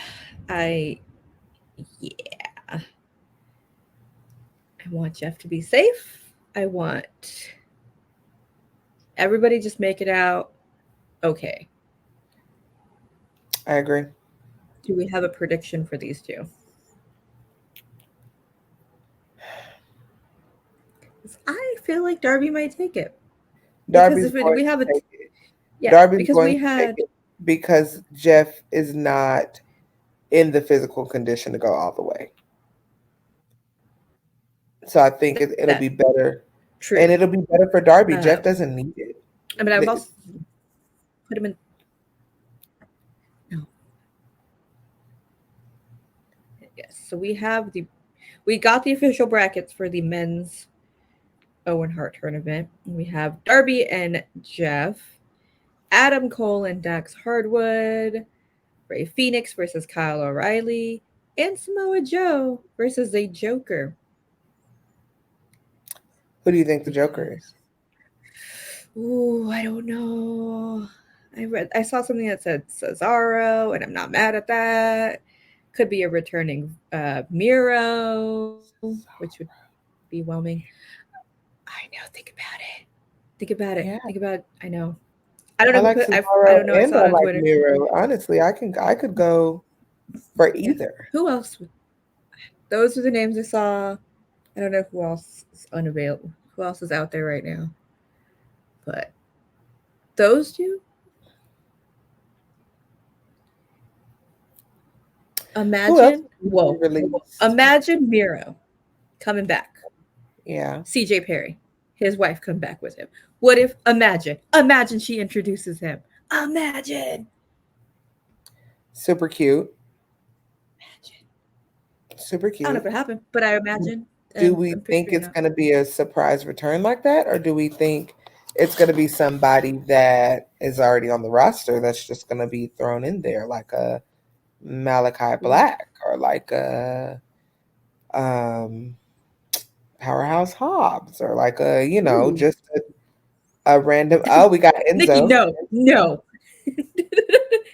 I want Jeff to be safe. I want everybody just make it out okay. I agree. Do we have a prediction for these two? I feel like Darby might take it. Darby's going to take it. Yeah, Darby's because going to take it because Jeff is not in the physical condition to go all the way. So I think it'll be better. True. And it'll be better for Darby. Jeff doesn't need it. I mean, I've also put him in. No. Yes. So we got the official brackets for the men's Owen Hart tournament. We have Darby and Jeff, Adam Cole and Dax Hardwood, Ray Phoenix versus Kyle O'Reilly, and Samoa Joe versus the Joker. Who do you think the Joker is? Ooh, I don't know. I saw something that said Cesaro, and I'm not mad at that. Could be a returning Miro, which would be whelming. I know. Think about it. Yeah. Think about it. I know. I don't know. I don't know. And I like Miro. Honestly, I could go for either. Who else? Those are the names I saw. I don't know who else is unavailable. Who else is out there right now? But those two. Imagine Miro coming back. Yeah. CJ Perry, his wife, come back with him. What if, imagine she introduces him. Imagine. Super cute. Super I don't know cute. if it happened, but I imagine. Do we I'm think picturing it's it. going to be a surprise return like that? Or do we think it's going to be somebody that is already on the roster that's just going to be thrown in there like a Malachi Black or like a Powerhouse Hobbs or like a, just a random, we got Nikki, Enzo. no.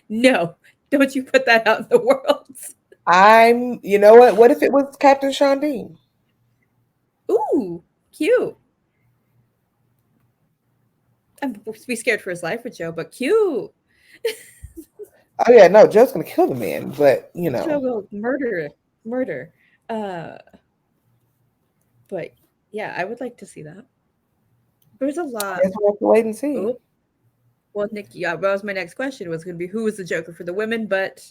No. Don't you put that out in the world. You know what? What if it was Captain Sean Dean? Ooh, cute. I'm be scared for his life with Joe, but cute. Oh yeah, no, Joe's gonna kill the man, but Joe will murder. But yeah, I would like to see that. There's a lot. I guess we'll have to wait and see. Oh, well, Nikki, that was my next question. Was going to be who was the Joker for the women, but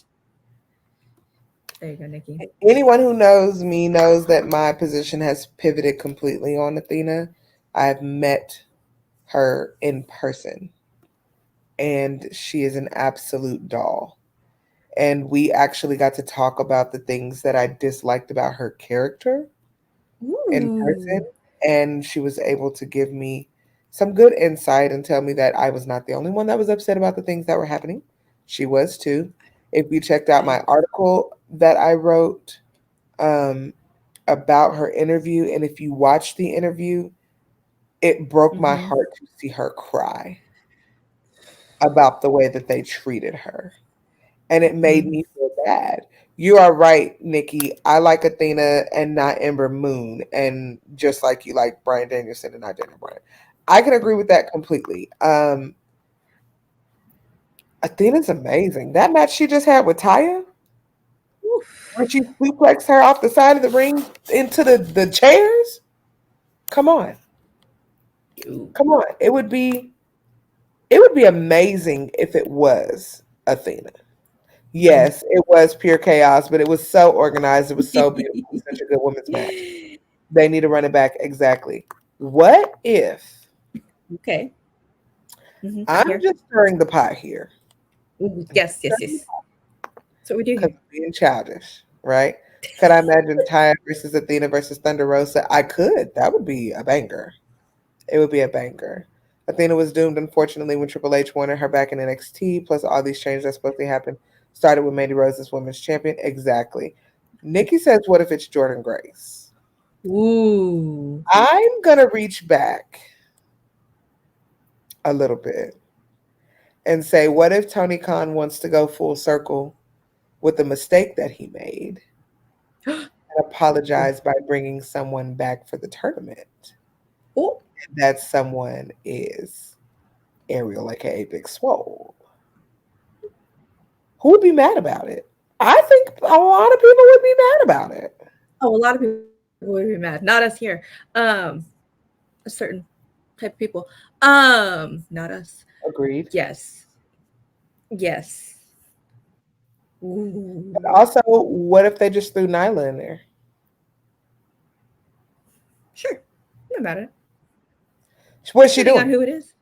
there you go, Nikki. Anyone who knows me knows that my position has pivoted completely on Athena. I've met her in person, and she is an absolute doll. And we actually got to talk about the things that I disliked about her character in person. And she was able to give me some good insight and tell me that I was not the only one that was upset about the things that were happening. She was too. If you checked out my article that I wrote about her interview, and if you watch the interview, it broke my heart to see her cry about the way that they treated her. And it made me feel bad. You are right, Nikki. I like Athena and not Ember Moon. And just like you like Bryan Danielson and not Daniel Bryan. I can agree with that completely. Athena's amazing. That match she just had with Taya, where she suplexed her off the side of the ring into the chairs. Come on. Come on. It would be amazing if it was Athena. Yes, it was pure chaos, but it was so organized. It was so beautiful. Such a good women's match. They need to run it back. Exactly. What if? Okay. I'm just stirring the pot here. Yes. That's what we do here. Being childish, right? Could I imagine Taya versus Athena versus Thunder Rosa? I could. That would be a banger. It would be a banger. Athena was doomed, unfortunately, when Triple H wanted her back in NXT, plus all these changes that supposed to happen. Started with Mandy Rose as women's champion. Exactly. Nikki says, what if it's Jordan Grace? Ooh. I'm going to reach back a little bit and say, what if Tony Khan wants to go full circle with the mistake that he made and apologize by bringing someone back for the tournament? Oh. And that someone is Ariel, aka Big Swole. Who would be mad about it? I think a lot of people would be mad about it. Oh, a lot of people would be mad. Not us here. A certain type of people. Not us. Agreed. Yes. Ooh. But also, what if they just threw Nyla in there? Sure. I'm not mad at it. What's she doing? On who it is.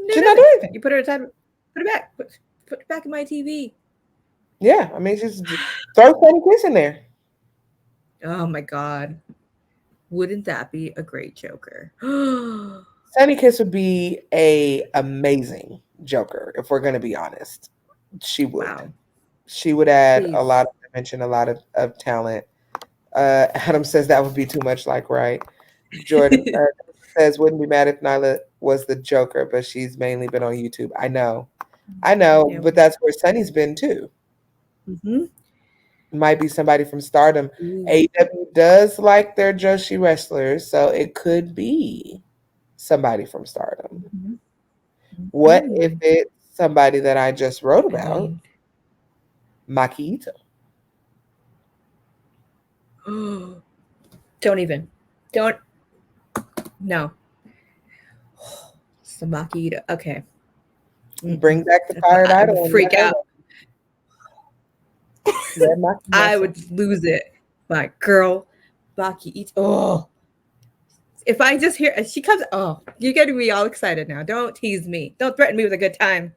She's not doing anything. You put her aside. Put it back. Put it back in my TV. Yeah, I mean, just throw Sunny Kiss in there. Oh my God. Wouldn't that be a great Joker? Sunny Kiss would be a amazing Joker, if we're going to be honest. She would. Wow. She would add a lot of dimension, a lot of talent. Adam says that would be too much like right. Jordan says, wouldn't be mad if Nyla was the Joker, but she's mainly been on YouTube. I know, yeah. But that's where Sunny's been too. Might be somebody from Stardom. AEW does like their Joshi wrestlers, so it could be somebody from Stardom. What if it's somebody that I just wrote about? Maki Ito. No. It's the Maki Ito. Okay. Bring back the Fired Idol. I would freak out. I would lose it. My girl, Maki Ito. Oh. If I just hear she comes, oh, you're getting me all excited now. Don't tease me. Don't threaten me with a good time.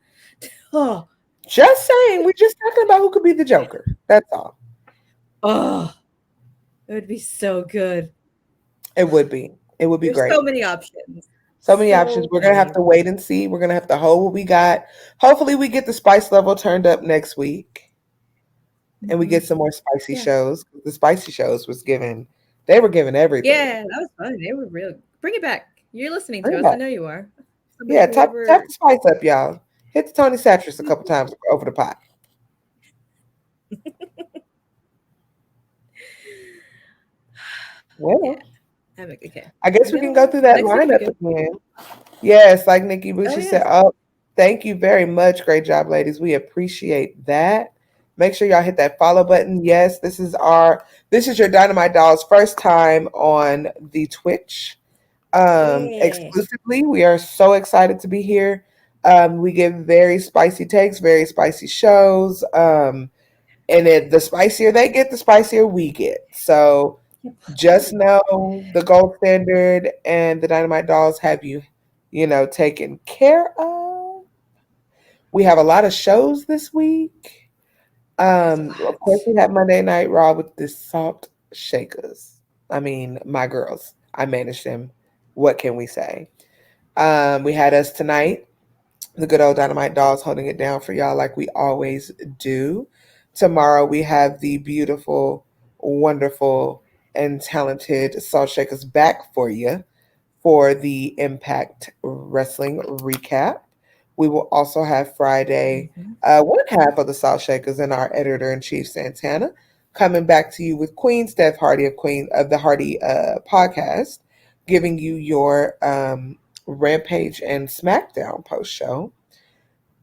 Oh, just saying. We're just talking about who could be the Joker. That's all. Oh, it would be so good. It would be. It would be There's great. so many options. So many options. We're going to have to wait and see. We're going to have to hold what we got. Hopefully we get the spice level turned up next week. And we get some more spicy shows. The spicy shows they were giving everything. Yeah, that was fun. They were real. Bring it back. You're listening to us. I know you are. Yeah, tap the spice up, y'all. Hit the Tony Satchers a couple times over the pot. Well, I guess we can go through that lineup again. Yes, like Nikki Bucci said. Oh, thank you very much. Great job, ladies. We appreciate that. Make sure y'all hit that follow button. Yes, this is your Dynamite Dolls first time on the Twitch. Exclusively. We are so excited to be here. We give very spicy takes, very spicy shows. And the spicier they get, the spicier we get. So just know the gold standard and the Dynamite Dolls have you taken care of. We have a lot of shows this week. Of course, we have Monday Night Raw with the Salt Shakers. I mean, my girls. I managed them. What can we say? We had us tonight, the good old Dynamite Dolls, holding it down for y'all like we always do. Tomorrow, we have the beautiful, wonderful, and talented Salt Shakers back for you for the Impact Wrestling recap. We will also have Friday, one half of the Salt Shakers and our editor-in-chief, Santana, coming back to you with Queen Steph Hardy of the Hardy podcast, giving you your Rampage and SmackDown post-show.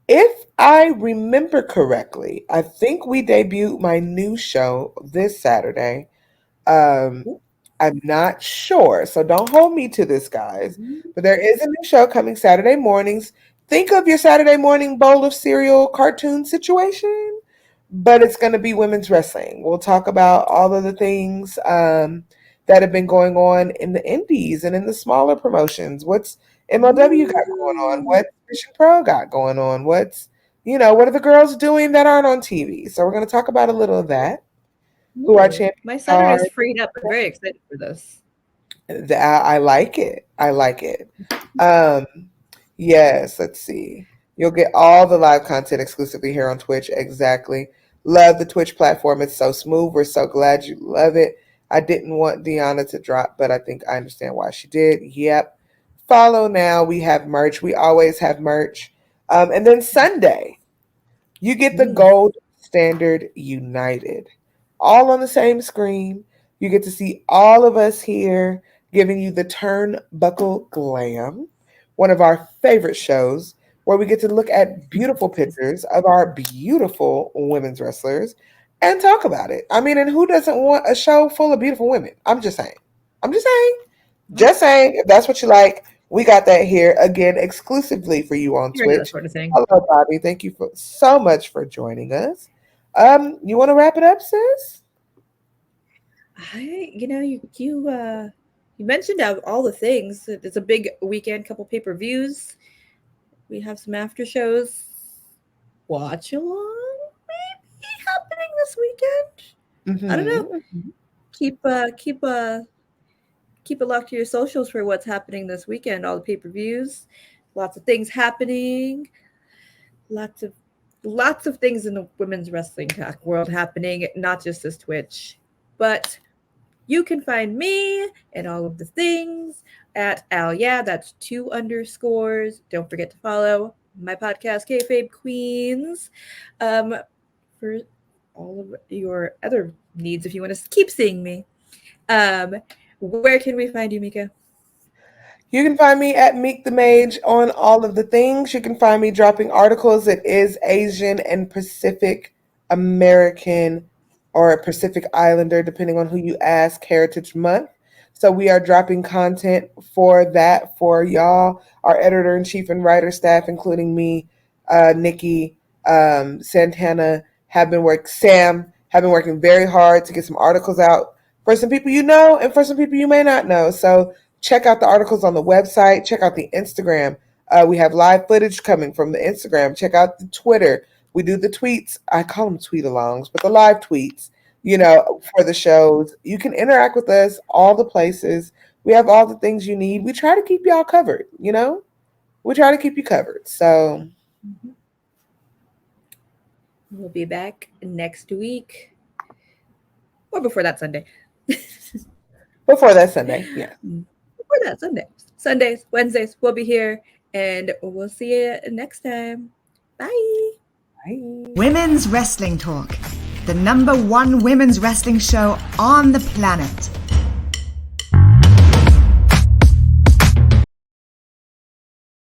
If I remember correctly, I think we debuted my new show this Saturday. I'm not sure, so don't hold me to this, guys. But there is a new show coming Saturday mornings. Think of your Saturday morning bowl of cereal cartoon situation, but it's going to be women's wrestling. We'll talk about all of the things that have been going on in the indies and in the smaller promotions. What's MLW got going on? What Mission Pro got going on? What are the girls doing that aren't on TV? So we're going to talk about a little of that. Who our champions My Saturday's freed up. I'm very excited for this. I like it. Yes, let's see. You'll get all the live content exclusively here on Twitch. Exactly. Love the Twitch platform. It's so smooth. We're so glad you love it. I didn't want Deonna to drop, but I think I understand why she did. Yep. Follow now. We have merch. We always have merch. And then Sunday, you get the Gold Standard United. All on the same screen. You get to see all of us here giving you the Turnbuckle Glam, one of our favorite shows, where we get to look at beautiful pictures of our beautiful women's wrestlers and talk about it. I mean, and who doesn't want a show full of beautiful women? I'm just saying. Just saying, if that's what you like, we got that here again exclusively for you on Twitch. Sort of thing. Hello, Bobby. Thank you so much for joining us. You want to wrap it up, sis? You mentioned all the things. It's a big weekend, couple pay-per-views. We have some after shows. Watch along, maybe happening this weekend. I don't know. Keep it locked to your socials for what's happening this weekend. All the pay-per-views, lots of things happening. Lots of things in the women's wrestling world happening, not just this Twitch. But you can find me and all of the things at that's 2 underscores. Don't forget to follow my podcast, Kayfabe Queens, for all of your other needs if you want to keep seeing me. Where can we find you, Meka? You can find me at Meek the Mage on all of the things. You can find me dropping articles. It is Asian and Pacific American or Pacific Islander, depending on who you ask, Heritage Month. So we are dropping content for that for y'all. Our editor-in-chief and writer staff, including me, Nikki, Santana, Sam, have been working very hard to get some articles out for some people you know and for some people you may not know. So check out the articles on the website. Check out the Instagram. We have live footage coming from the Instagram. Check out the Twitter. We do the tweets. I call them tweet-alongs, but the live tweets, for the shows. You can interact with us all the places. We have all the things you need. We try to keep y'all covered, We try to keep you covered. So we'll be back next week. Or before that Sunday. Before that Sunday, yeah. Before that Sunday. Sundays, Wednesdays, we'll be here. And we'll see you next time. Bye. Bye. Women's Wrestling Talk, the #1 women's wrestling show on the planet.